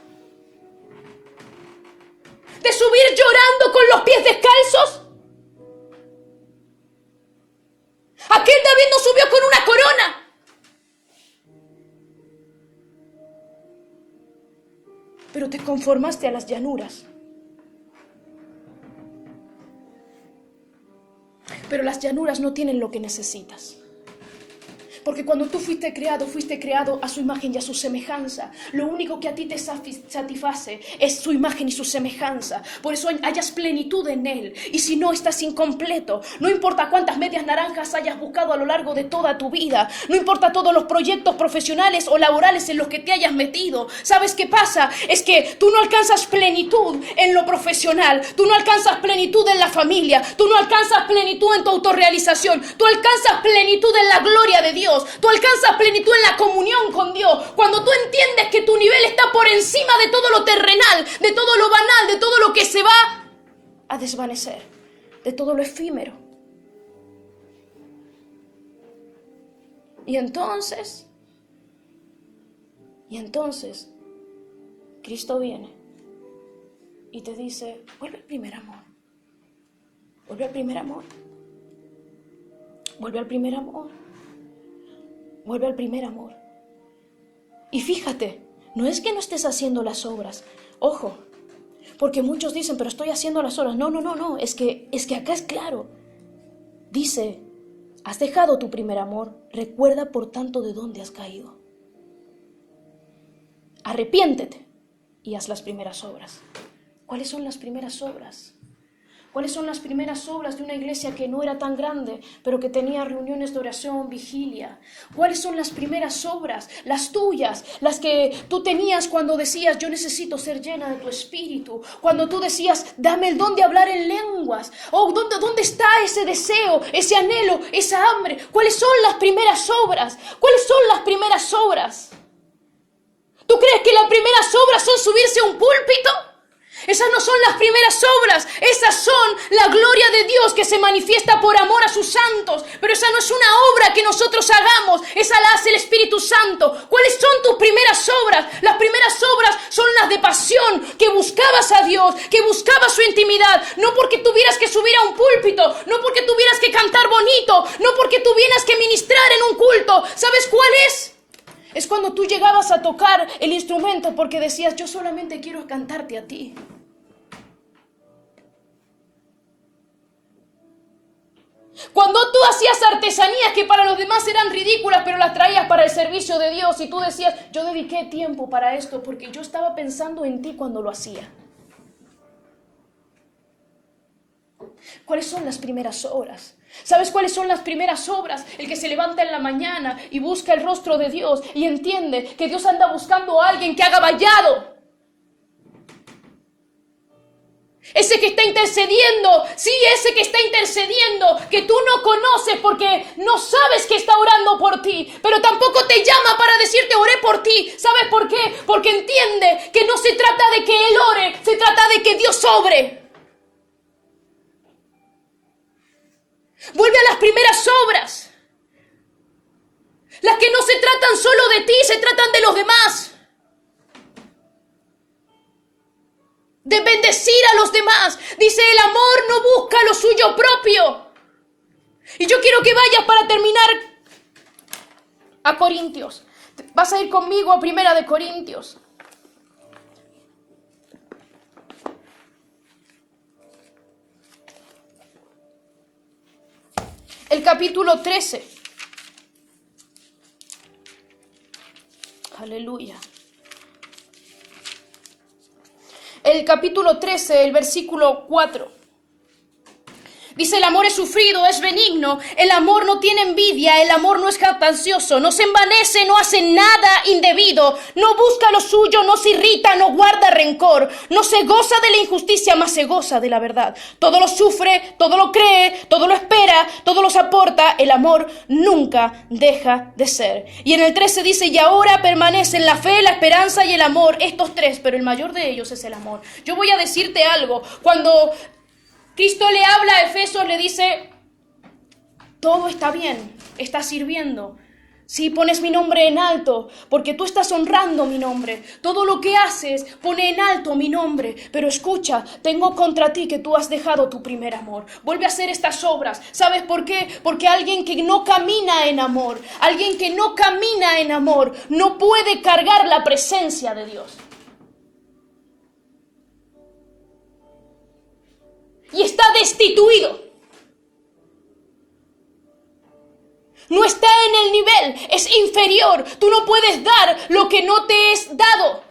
de subir llorando con los pies descalzos? Aquel David no subió con una corona. Pero te conformaste a las llanuras. Pero las llanuras no tienen lo que necesitas. Porque cuando tú fuiste creado a su imagen y a su semejanza. Lo único que a ti te satisface es su imagen y su semejanza. Por eso hayas plenitud en Él. Y si no, estás incompleto. No importa cuántas medias naranjas hayas buscado a lo largo de toda tu vida. No importa todos los proyectos profesionales o laborales en los que te hayas metido. ¿Sabes qué pasa? Es que tú no alcanzas plenitud en lo profesional. Tú no alcanzas plenitud en la familia. Tú no alcanzas plenitud en tu autorrealización. Tú alcanzas plenitud en la gloria de Dios. Tú alcanzas plenitud en la comunión con Dios. Cuando tú entiendes que tu nivel está por encima de todo lo terrenal, de todo lo banal, de todo lo que se va a desvanecer, de todo lo efímero. Y entonces, Cristo viene y te dice, vuelve al primer amor. Vuelve al primer amor. Vuelve al primer amor. Vuelve al primer amor. Y fíjate, no es que no estés haciendo las obras. Ojo, porque muchos dicen, pero estoy haciendo las obras. No. Es que acá es claro. Dice, has dejado tu primer amor. Recuerda, por tanto, de dónde has caído. Arrepiéntete y haz las primeras obras. ¿Cuáles son las primeras obras? ¿Cuáles son las primeras obras de una iglesia que no era tan grande, pero que tenía reuniones de oración, vigilia? ¿Cuáles son las primeras obras, las tuyas, las que tú tenías cuando decías, yo necesito ser llena de tu espíritu? Cuando tú decías, dame el don de hablar en lenguas. Oh, ¿dónde está ese deseo, ese anhelo, esa hambre? ¿Cuáles son las primeras obras? ¿Cuáles son las primeras obras? ¿Tú crees que las primeras obras son subirse a un púlpito? Esas no son las primeras obras, esas son la gloria de Dios que se manifiesta por amor a sus santos. Pero esa no es una obra que nosotros hagamos, esa la hace el Espíritu Santo. ¿Cuáles son tus primeras obras? Las primeras obras son las de pasión, que buscabas a Dios, que buscabas su intimidad. No porque tuvieras que subir a un púlpito, no porque tuvieras que cantar bonito, no porque tuvieras que ministrar en un culto. ¿Sabes cuál es? Es cuando tú llegabas a tocar el instrumento porque decías, yo solamente quiero cantarte a ti. Cuando tú hacías artesanías que para los demás eran ridículas, pero las traías para el servicio de Dios y tú decías, yo dediqué tiempo para esto porque yo estaba pensando en ti cuando lo hacía. ¿Cuáles son las primeras obras? ¿Sabes cuáles son las primeras obras? El que se levanta en la mañana y busca el rostro de Dios y entiende que Dios anda buscando a alguien que haga vallado. Ese que está intercediendo, sí, ese que está intercediendo, que tú no conoces porque no sabes que está orando por ti, pero tampoco te llama para decirte oré por ti. ¿Sabes por qué? Porque entiende que no se trata de que Él ore, se trata de que Dios obre. Vuelve a las primeras obras. Las que no se tratan solo de ti, se tratan de los demás. De bendecir a los demás. Dice, el amor no busca lo suyo propio. Y yo quiero que vayas para terminar a Corintios. Vas a ir conmigo a 1 Corintios. El capítulo 13. Aleluya. El capítulo 13, el versículo 4. Dice, el amor es sufrido, es benigno, el amor no tiene envidia, el amor no es jactancioso, no se envanece, no hace nada indebido, no busca lo suyo, no se irrita, no guarda rencor, no se goza de la injusticia, mas se goza de la verdad. Todo lo sufre, todo lo cree, todo lo espera, todo lo soporta, el amor nunca deja de ser. Y en el 13 dice, y ahora permanecen la fe, la esperanza y el amor, estos tres, pero el mayor de ellos es el amor. Yo voy a decirte algo, cuando Cristo le habla a Efesios, le dice, todo está bien, estás sirviendo. Sí, pones mi nombre en alto, porque tú estás honrando mi nombre. Todo lo que haces pone en alto mi nombre. Pero escucha, tengo contra ti que tú has dejado tu primer amor. Vuelve a hacer estas obras. ¿Sabes por qué? Porque alguien que no camina en amor, no puede cargar la presencia de Dios. Y está destituido. No está en el nivel, es inferior. Tú no puedes dar lo que no te es dado.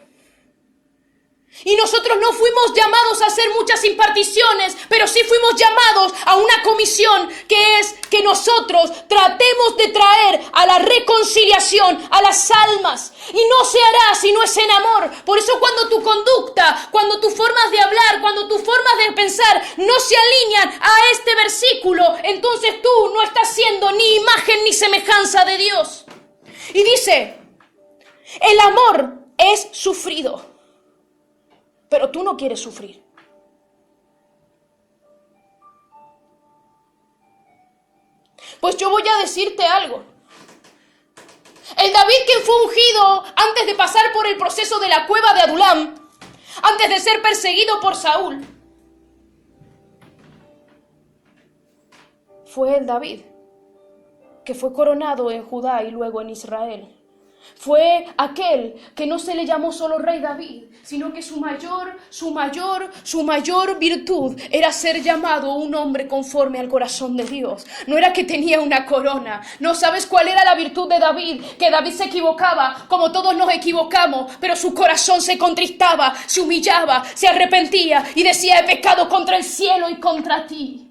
Y nosotros no fuimos llamados a hacer muchas imparticiones, pero sí fuimos llamados a una comisión que es que nosotros tratemos de traer a la reconciliación a las almas. Y no se hará si no es en amor. Por eso cuando tu conducta, cuando tus formas de hablar, cuando tus formas de pensar no se alinean a este versículo, entonces tú no estás siendo ni imagen ni semejanza de Dios. Y dice, el amor es sufrido. Pero tú no quieres sufrir. Pues yo voy a decirte algo. El David que fue ungido antes de pasar por el proceso de la cueva de Adulam, antes de ser perseguido por Saúl, fue el David que fue coronado en Judá y luego en Israel. Fue aquel que no se le llamó solo rey David, sino que su mayor virtud era ser llamado un hombre conforme al corazón de Dios. No era que tenía una corona. No sabes cuál era la virtud de David, que David se equivocaba, como todos nos equivocamos, pero su corazón se contristaba, se humillaba, se arrepentía y decía, he pecado contra el cielo y contra ti.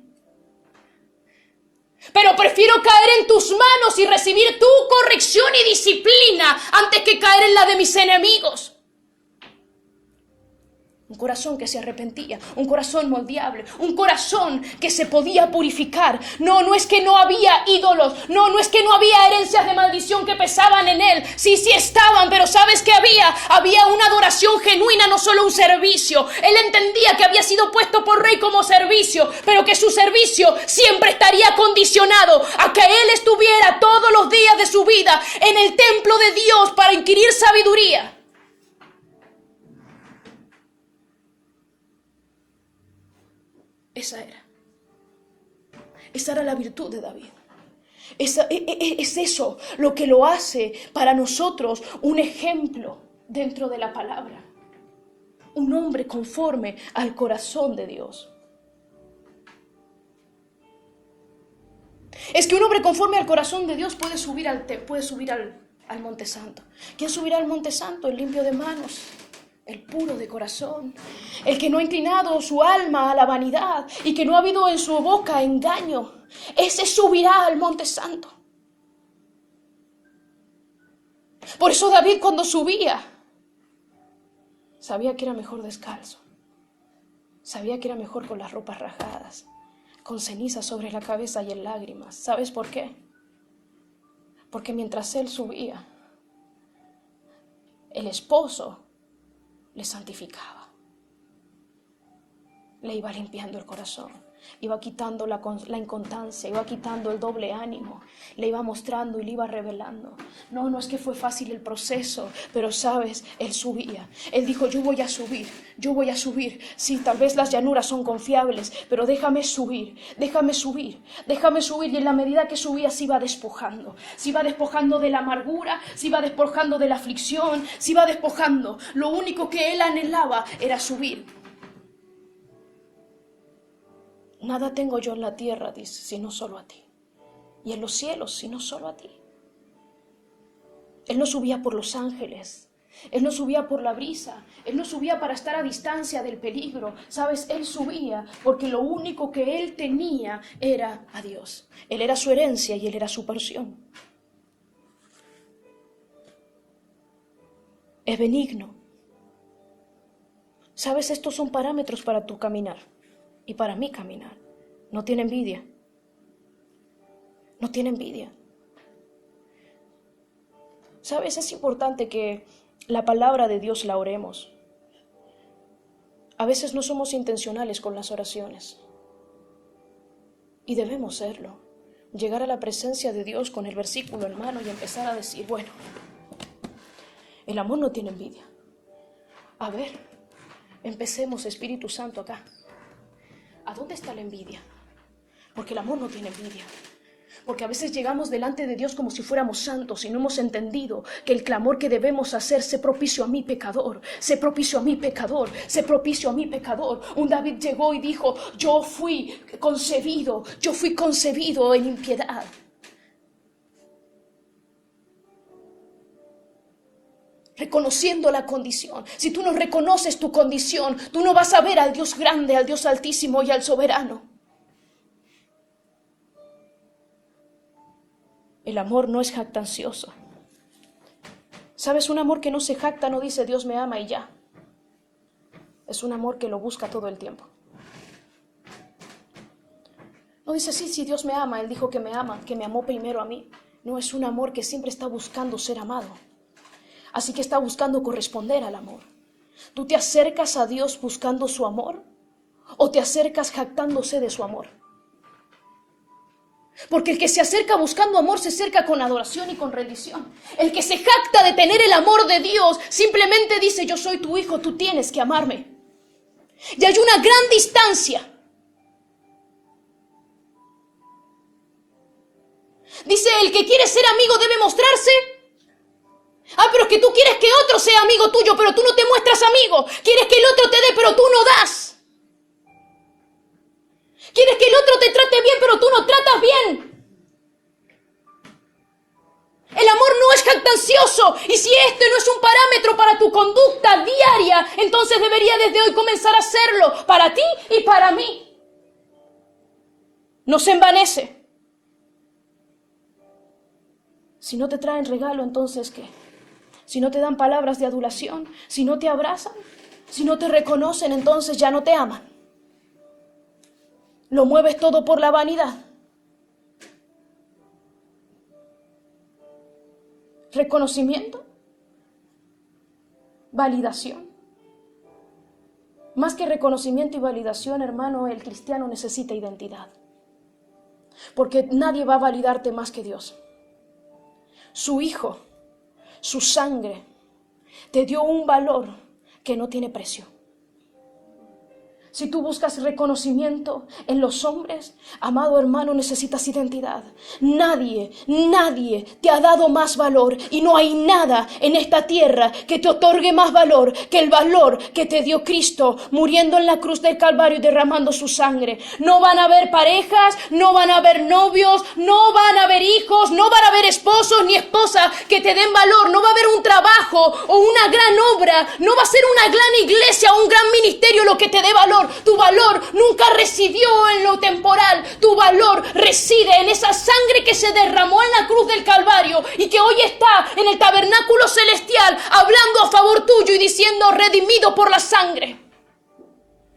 Pero prefiero caer en tus manos y recibir tu corrección y disciplina antes que caer en la de mis enemigos. Un corazón que se arrepentía, un corazón moldeable, un corazón que se podía purificar. No es que no había ídolos, no es que no había herencias de maldición que pesaban en él. Sí estaban, pero ¿sabes qué había? Había una adoración genuina, no solo un servicio. Él entendía que había sido puesto por rey como servicio, pero que su servicio siempre estaría condicionado a que él estuviera todos los días de su vida en el templo de Dios para adquirir sabiduría. Esa era la virtud de David. Es eso lo que lo hace para nosotros un ejemplo dentro de la palabra. Un hombre conforme al corazón de Dios. Es que un hombre conforme al corazón de Dios puede subir al Monte Santo. ¿Quién subirá al Monte Santo? El limpio de manos, el puro de corazón, el que no ha inclinado su alma a la vanidad y que no ha habido en su boca engaño. Ese subirá al Monte Santo. Por eso David cuando subía, sabía que era mejor descalzo. Sabía que era mejor con las ropas rajadas, con ceniza sobre la cabeza y en lágrimas. ¿Sabes por qué? Porque mientras él subía, el esposo le santificaba, le iba limpiando el corazón, iba quitando la inconstancia, iba quitando el doble ánimo, le iba mostrando y le iba revelando. No es que fue fácil el proceso, pero sabes, él subía. Él dijo, yo voy a subir. Sí, tal vez las llanuras son confiables, pero déjame subir. Y en la medida que subía se iba despojando de la amargura, se iba despojando de la aflicción, se iba despojando. Lo único que él anhelaba era subir. Nada tengo yo en la tierra, dice, sino solo a ti. Y en los cielos, sino solo a ti. Él no subía por los ángeles. Él no subía por la brisa, Él no subía para estar a distancia del peligro, ¿sabes? Él subía porque lo único que Él tenía era a Dios. Él era su herencia y Él era su porción. Es benigno. ¿Sabes? Estos son parámetros para tu caminar y para mi caminar. No tiene envidia. No tiene envidia. ¿Sabes? Es importante que la palabra de Dios la oremos. A veces no somos intencionales con las oraciones. Y debemos serlo. Llegar a la presencia de Dios con el versículo en mano y empezar a decir, bueno, el amor no tiene envidia. A ver, empecemos, Espíritu Santo, acá. ¿A dónde está la envidia? Porque el amor no tiene envidia. Porque a veces llegamos delante de Dios como si fuéramos santos y no hemos entendido que el clamor que debemos hacer, sé propicio a mi pecador, sé propicio a mi pecador, sé propicio a mi pecador. Un David llegó y dijo, yo fui concebido en impiedad. Reconociendo la condición. Si tú no reconoces tu condición, tú no vas a ver al Dios grande, al Dios altísimo y al soberano. El amor no es jactancioso. ¿Sabes? Un amor que no se jacta no dice Dios me ama y ya. Es un amor que lo busca todo el tiempo. No dice, sí, Dios me ama, Él dijo que me ama, que me amó primero a mí. No, es un amor que siempre está buscando ser amado. Así que está buscando corresponder al amor. ¿Tú te acercas a Dios buscando su amor? ¿O te acercas jactándose de su amor? Porque el que se acerca buscando amor se acerca con adoración y con rendición. El que se jacta de tener el amor de Dios simplemente dice, yo soy tu hijo, tú tienes que amarme. Y hay una gran distancia. Dice, el que quiere ser amigo debe mostrarse. Pero es que tú quieres que otro sea amigo tuyo, pero tú no te muestras amigo. Quieres que el otro te dé, pero tú no das. Quieres que el otro te trate bien, pero tú no tratas bien. El amor no es jactancioso. Y si este no es un parámetro para tu conducta diaria, entonces debería desde hoy comenzar a hacerlo para ti y para mí. No se envanece. Si no te traen regalo, entonces ¿qué? Si no te dan palabras de adulación, si no te abrazan, si no te reconocen, entonces ya no te aman. Lo mueves todo por la vanidad. Reconocimiento. Validación. Más que reconocimiento y validación, hermano, el cristiano necesita identidad. Porque nadie va a validarte más que Dios. Su Hijo, su sangre, te dio un valor que no tiene precio. Si tú buscas reconocimiento en los hombres, amado hermano, necesitas identidad. Nadie te ha dado más valor y no hay nada en esta tierra que te otorgue más valor que el valor que te dio Cristo muriendo en la cruz del Calvario y derramando su sangre. No van a haber parejas, no van a haber novios, no van a haber hijos, no van a haber esposos ni esposas que te den valor. No va a haber un trabajo o una gran obra, no va a ser una gran iglesia o un gran ministerio lo que te dé valor. Tu valor nunca residió en lo temporal. Tu valor reside en esa sangre que se derramó en la cruz del Calvario y que hoy está en el tabernáculo celestial hablando a favor tuyo y diciendo redimido por la sangre.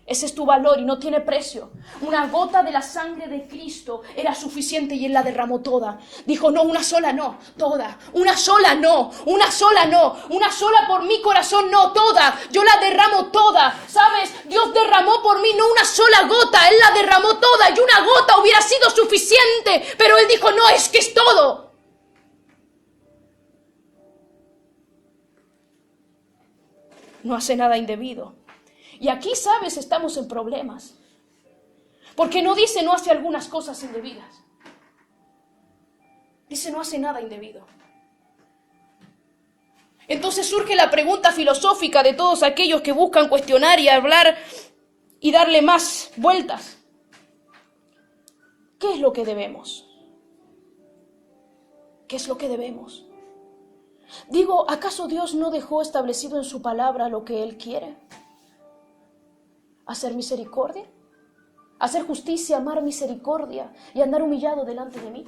Ese es tu valor y no tiene precio. Una gota de la sangre de Cristo era suficiente y Él la derramó toda. Dijo, no, una sola no, toda. Una sola no, una sola no. Una sola por mi corazón, no, toda. Yo la derramo toda. ¿Sabes? Dios derramó por mí no una sola gota. Él la derramó toda y una gota hubiera sido suficiente. Pero Él dijo, no, es que es todo. No hace nada indebido. Y aquí, ¿sabes? Estamos en problemas. Porque no dice no hace algunas cosas indebidas. Dice no hace nada indebido. Entonces surge la pregunta filosófica de todos aquellos que buscan cuestionar y hablar y darle más vueltas. ¿Qué es lo que debemos? ¿Qué es lo que debemos? Digo, ¿acaso Dios no dejó establecido en su palabra lo que Él quiere? ¿Hacer misericordia? ¿Hacer justicia, amar misericordia y andar humillado delante de mí?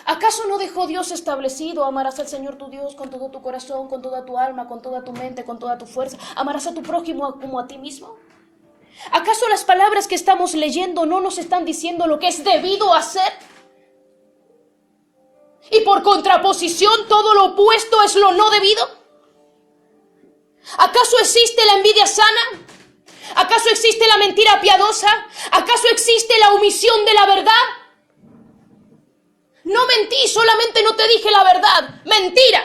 ¿Acaso no dejó Dios establecido, amarás al Señor tu Dios con todo tu corazón, con toda tu alma, con toda tu mente, con toda tu fuerza? ¿Amarás a tu prójimo como a ti mismo? ¿Acaso las palabras que estamos leyendo no nos están diciendo lo que es debido hacer? Y por contraposición, todo lo opuesto es lo no debido. ¿Acaso existe la envidia sana? ¿Acaso existe la mentira piadosa? ¿Acaso existe la omisión de la verdad? No mentí, solamente no te dije la verdad. Mentira.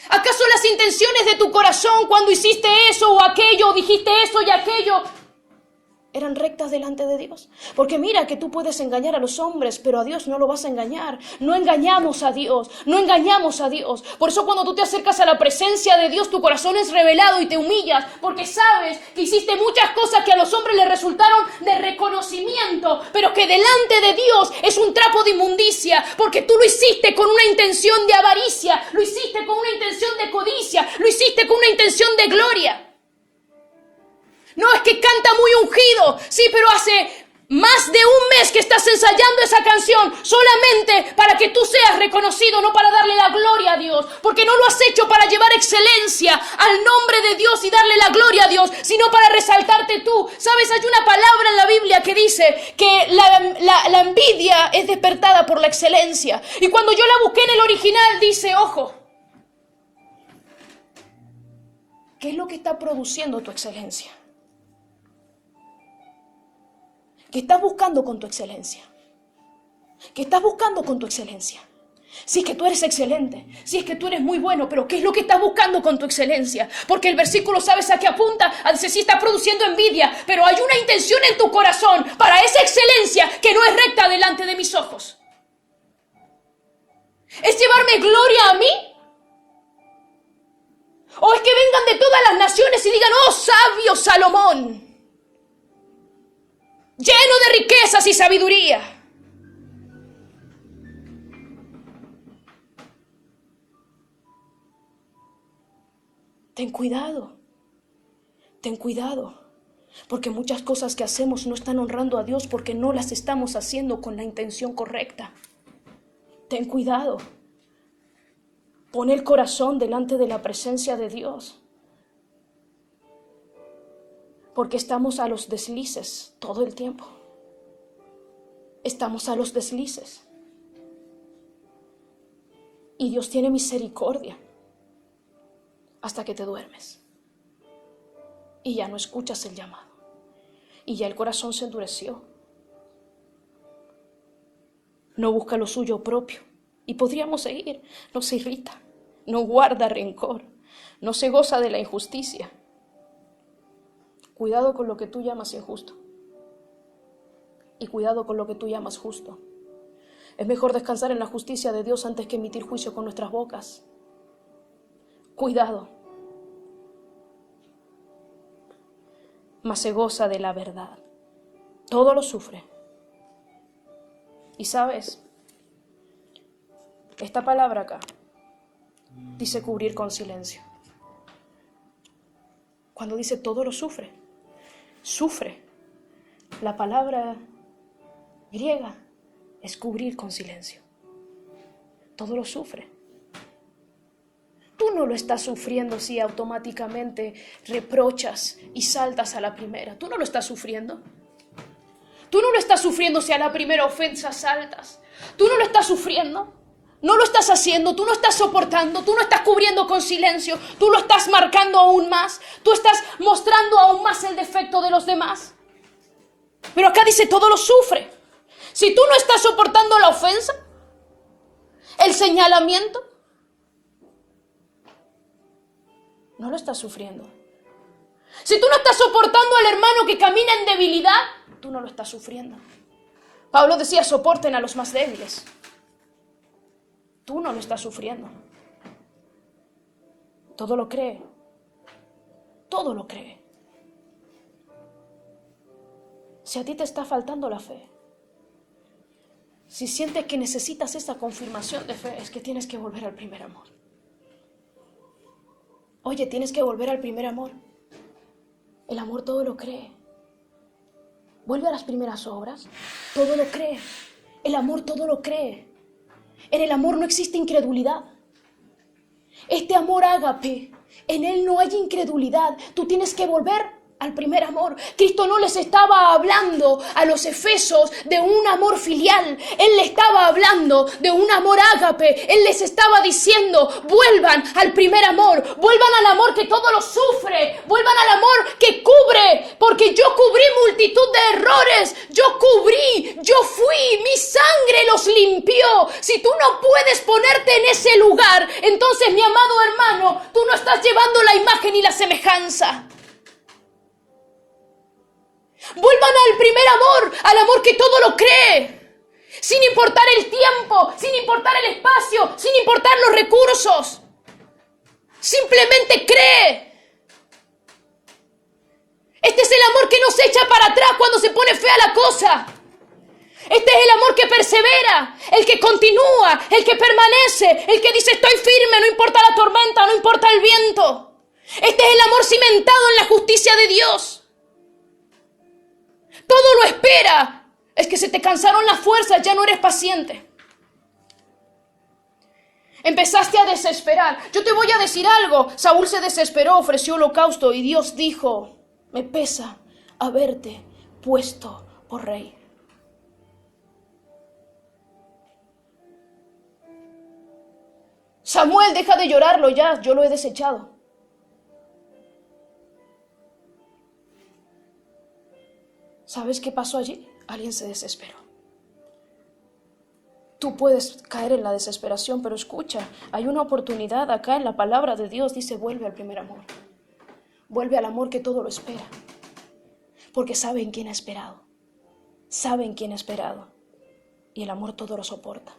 ¿Acaso las intenciones de tu corazón cuando hiciste eso o aquello, o dijiste eso y aquello, eran rectas delante de Dios? Porque mira que tú puedes engañar a los hombres, pero a Dios no lo vas a engañar. No engañamos a Dios, no engañamos a Dios. Por eso cuando tú te acercas a la presencia de Dios, tu corazón es revelado y te humillas, porque sabes que hiciste muchas cosas que a los hombres les resultaron de reconocimiento, pero que delante de Dios es un trapo de inmundicia, porque tú lo hiciste con una intención de avaricia, lo hiciste con una intención de codicia, lo hiciste con una intención de gloria. No, es que canta muy ungido. Sí, pero hace más de un mes que estás ensayando esa canción solamente para que tú seas reconocido, no para darle la gloria a Dios. Porque no lo has hecho para llevar excelencia al nombre de Dios y darle la gloria a Dios, sino para resaltarte tú. ¿Sabes? Hay una palabra en la Biblia que dice que la envidia es despertada por la excelencia. Y cuando yo la busqué en el original dice, ojo, ¿qué es lo que está produciendo tu excelencia? ¿Qué estás buscando con tu excelencia? ¿Qué estás buscando con tu excelencia? Si es que tú eres excelente, si es que tú eres muy bueno, pero ¿qué es lo que estás buscando con tu excelencia? Porque el versículo, ¿sabes a qué apunta? Dice, sí está produciendo envidia, pero hay una intención en tu corazón para esa excelencia que no es recta delante de mis ojos. ¿Es llevarme gloria a mí? ¿O es que vengan de todas las naciones y digan, oh sabio Salomón, lleno de riquezas y sabiduría? Ten cuidado, porque muchas cosas que hacemos no están honrando a Dios porque no las estamos haciendo con la intención correcta. Ten cuidado, pon el corazón delante de la presencia de Dios, porque estamos a los deslices todo el tiempo. Estamos a los deslices. Y Dios tiene misericordia hasta que te duermes. Y ya no escuchas el llamado. Y ya el corazón se endureció. No busca lo suyo propio. Y podríamos seguir. No se irrita. No guarda rencor. No se goza de la injusticia. Cuidado con lo que tú llamas injusto. Y cuidado con lo que tú llamas justo. Es mejor descansar en la justicia de Dios antes que emitir juicio con nuestras bocas. Cuidado. Mas se goza de la verdad. Todo lo sufre. Y sabes, esta palabra acá dice cubrir con silencio. Cuando dice todo lo sufre, sufre. La palabra griega es cubrir con silencio. Todo lo sufre. Tú no lo estás sufriendo si automáticamente reprochas y saltas a la primera. Tú no lo estás sufriendo. Tú no lo estás sufriendo si a la primera ofensa saltas. Tú no lo estás sufriendo. No lo estás haciendo. Tú no estás soportando. Tú no estás cubriendo con silencio. Tú lo estás marcando aún más. Tú estás mostrando aún más el defecto de los demás. Pero acá dice todo lo sufre. Si tú no estás soportando la ofensa, el señalamiento, no lo estás sufriendo. Si tú no estás soportando al hermano que camina en debilidad, tú no lo estás sufriendo. Pablo decía, soporten a los más débiles. Tú no lo estás sufriendo. Todo lo cree. Todo lo cree. Si a ti te está faltando la fe, Si sientes que necesitas esa confirmación de fe, es que tienes que volver al primer amor. Oye, tienes que volver al primer amor. El amor todo lo cree. Vuelve a las primeras obras. Todo lo cree. El amor todo lo cree. En el amor no existe incredulidad. Este amor ágape, en él no hay incredulidad. Tú tienes que volver al primer amor. Cristo no les estaba hablando a los efesios de un amor filial. Él le estaba hablando de un amor ágape. Él les estaba diciendo, vuelvan al primer amor. Vuelvan al amor que todo lo sufre. Vuelvan al amor que cubre. Porque yo cubrí multitud de errores. Yo cubrí. Yo fui. Mi sangre los limpió. Si tú no puedes ponerte en ese lugar, entonces, mi amado hermano, tú no estás llevando la imagen y la semejanza. Vuelvan al primer amor, al amor que todo lo cree, sin importar el tiempo, sin importar el espacio, sin importar los recursos. Simplemente cree. Este es el amor que no se echa para atrás cuando se pone fea la cosa. Este es el amor que persevera, el que continúa, el que permanece, el que dice estoy firme, no importa la tormenta, no importa el viento. Este es el amor cimentado en la justicia de Dios. Todo lo espera. Es que se te cansaron las fuerzas, ya no eres paciente. Empezaste a desesperar. Yo te voy a decir algo. Saúl se desesperó, ofreció holocausto y Dios dijo, me pesa haberte puesto por rey. Samuel, deja de llorarlo ya, yo lo he desechado. ¿Sabes qué pasó allí? Alguien se desesperó. Tú puedes caer en la desesperación, pero escucha, hay una oportunidad acá en la palabra de Dios. Dice, vuelve al primer amor. Vuelve al amor que todo lo espera. Porque saben quién ha esperado. Saben quién ha esperado. Y el amor todo lo soporta.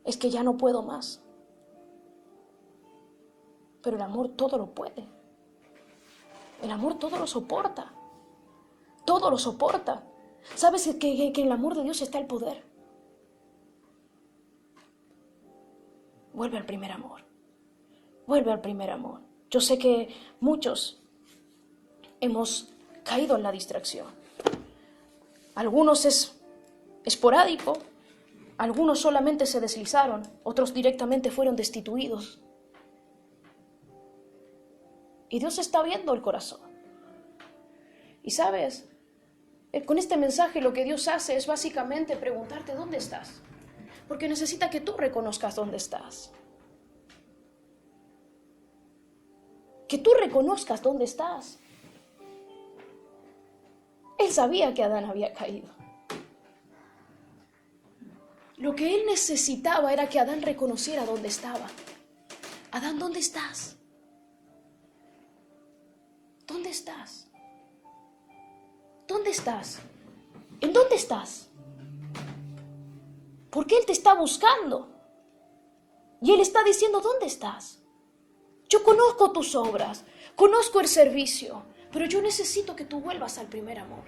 Es que ya no puedo más. Pero el amor todo lo puede. El amor todo lo soporta. Todo lo soporta. ¿Sabes que en el amor de Dios está el poder? Vuelve al primer amor. Vuelve al primer amor. Yo sé que muchos hemos caído en la distracción. Algunos es esporádico, algunos solamente se deslizaron, otros directamente fueron destituidos. Y Dios está viendo el corazón. Y sabes, con este mensaje lo que Dios hace es básicamente preguntarte dónde estás. Porque necesita que tú reconozcas dónde estás. Que tú reconozcas dónde estás. Él sabía que Adán había caído. Lo que él necesitaba era que Adán reconociera dónde estaba. Adán, ¿dónde estás? ¿Dónde estás? ¿Dónde estás? ¿En dónde estás? Porque Él te está buscando. Y Él está diciendo, ¿dónde estás? Yo conozco tus obras, conozco el servicio, pero yo necesito que tú vuelvas al primer amor.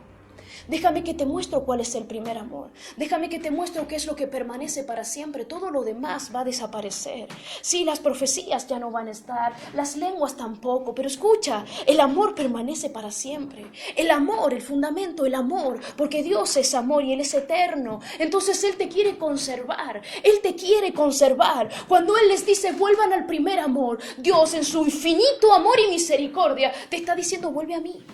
Déjame que te muestro cuál es el primer amor. Déjame que te muestro qué es lo que permanece para siempre. Todo lo demás va a desaparecer. Sí, las profecías ya no van a estar, las lenguas tampoco, pero escucha, el amor permanece para siempre. El amor, el fundamento, el amor, porque Dios es amor y Él es eterno. Entonces Él te quiere conservar. Él te quiere conservar. Cuando Él les dice, vuelvan al primer amor, Dios en su infinito amor y misericordia te está diciendo, vuelve a mí.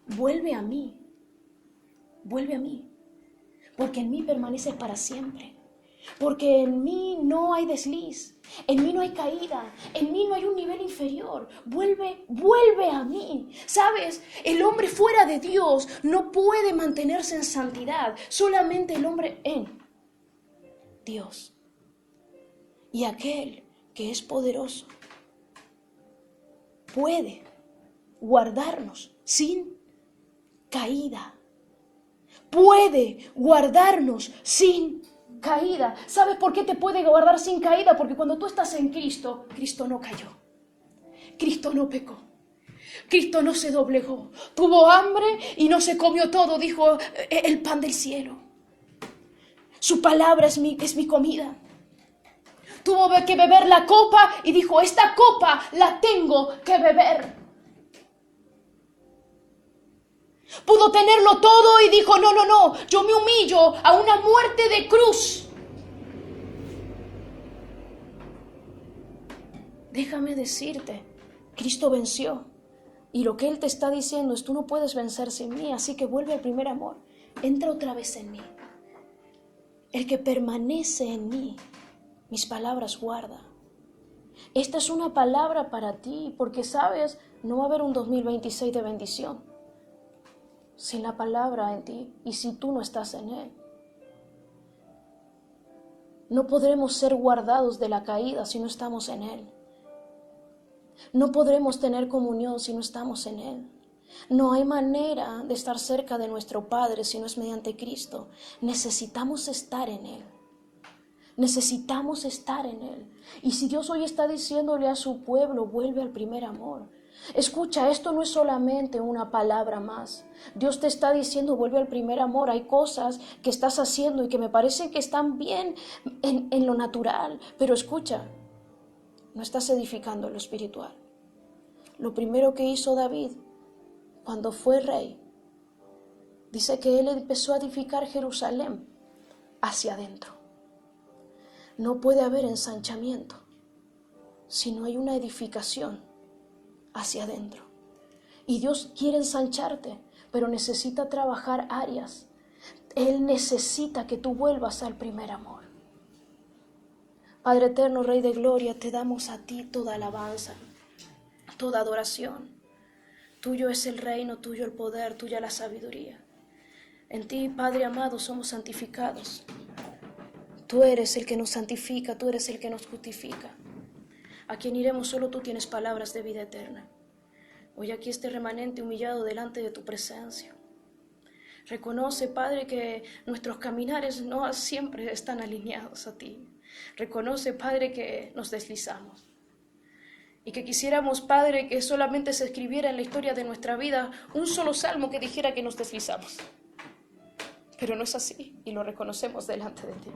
Vuelve a mí, vuelve a mí, porque en mí permaneces para siempre, porque en mí no hay desliz, en mí no hay caída, en mí no hay un nivel inferior. Vuelve a mí. ¿Sabes? El hombre fuera de Dios no puede mantenerse en santidad, solamente el hombre en Dios. Y aquel que es poderoso puede guardarnos sin caída. Puede guardarnos sin caída. ¿Sabes por qué te puede guardar sin caída? Porque cuando tú estás en Cristo, Cristo no cayó. Cristo no pecó. Cristo no se doblegó. Tuvo hambre y no se comió todo, dijo el pan del cielo. Su palabra es mi comida. Tuvo que beber la copa y dijo, esta copa la tengo que beber. Pudo tenerlo todo y dijo, no, yo me humillo a una muerte de cruz. Déjame decirte, Cristo venció. Y lo que Él te está diciendo es, tú no puedes vencer sin mí, así que vuelve al primer amor. Entra otra vez en mí. El que permanece en mí, mis palabras guarda. Esta es una palabra para ti, porque sabes, no va a haber un 2026 de bendición sin la palabra en ti y si tú no estás en Él. No podremos ser guardados de la caída si no estamos en Él. No podremos tener comunión si no estamos en Él. No hay manera de estar cerca de nuestro Padre si no es mediante Cristo. Necesitamos estar en Él. Necesitamos estar en Él. Y si Dios hoy está diciéndole a su pueblo, vuelve al primer amor. Escucha, esto no es solamente una palabra más. Dios te está diciendo, vuelve al primer amor. Hay cosas que estás haciendo y que me parecen que están bien en lo natural. Pero escucha, no estás edificando lo espiritual. Lo primero que hizo David cuando fue rey, dice que él empezó a edificar Jerusalén hacia adentro. No puede haber ensanchamiento si no hay una edificación hacia adentro. Y Dios quiere ensancharte, pero necesita trabajar áreas. Él necesita que tú vuelvas al primer amor. Padre eterno, Rey de gloria, te damos a ti toda alabanza, toda adoración. Tuyo es el reino, tuyo el poder, tuya la sabiduría. En ti, Padre amado, somos santificados. Tú eres el que nos santifica, tú eres el que nos justifica. A quien iremos, solo tú tienes palabras de vida eterna. Hoy aquí este remanente humillado delante de tu presencia. Reconoce, Padre, que nuestros caminares no siempre están alineados a ti. Reconoce, Padre, que nos deslizamos. Y que quisiéramos, Padre, que solamente se escribiera en la historia de nuestra vida un solo salmo que dijera que nos deslizamos. Pero no es así y lo reconocemos delante de ti.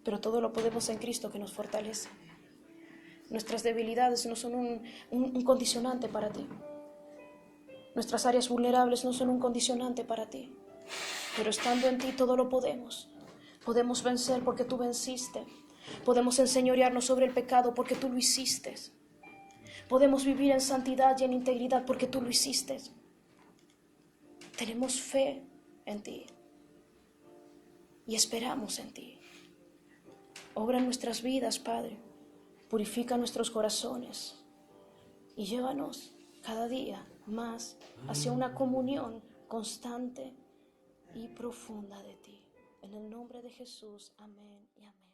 Pero todo lo podemos en Cristo que nos fortalece. Nuestras debilidades no son un condicionante para ti. Nuestras áreas vulnerables no son un condicionante para ti. Pero estando en ti todo lo podemos. Podemos vencer porque tú venciste. Podemos enseñorearnos sobre el pecado porque tú lo hiciste. Podemos vivir en santidad y en integridad porque tú lo hiciste. Tenemos fe en ti y esperamos en ti. Obra en nuestras vidas, Padre. Purifica nuestros corazones y llévanos cada día más hacia una comunión constante y profunda de ti. En el nombre de Jesús, amén y amén.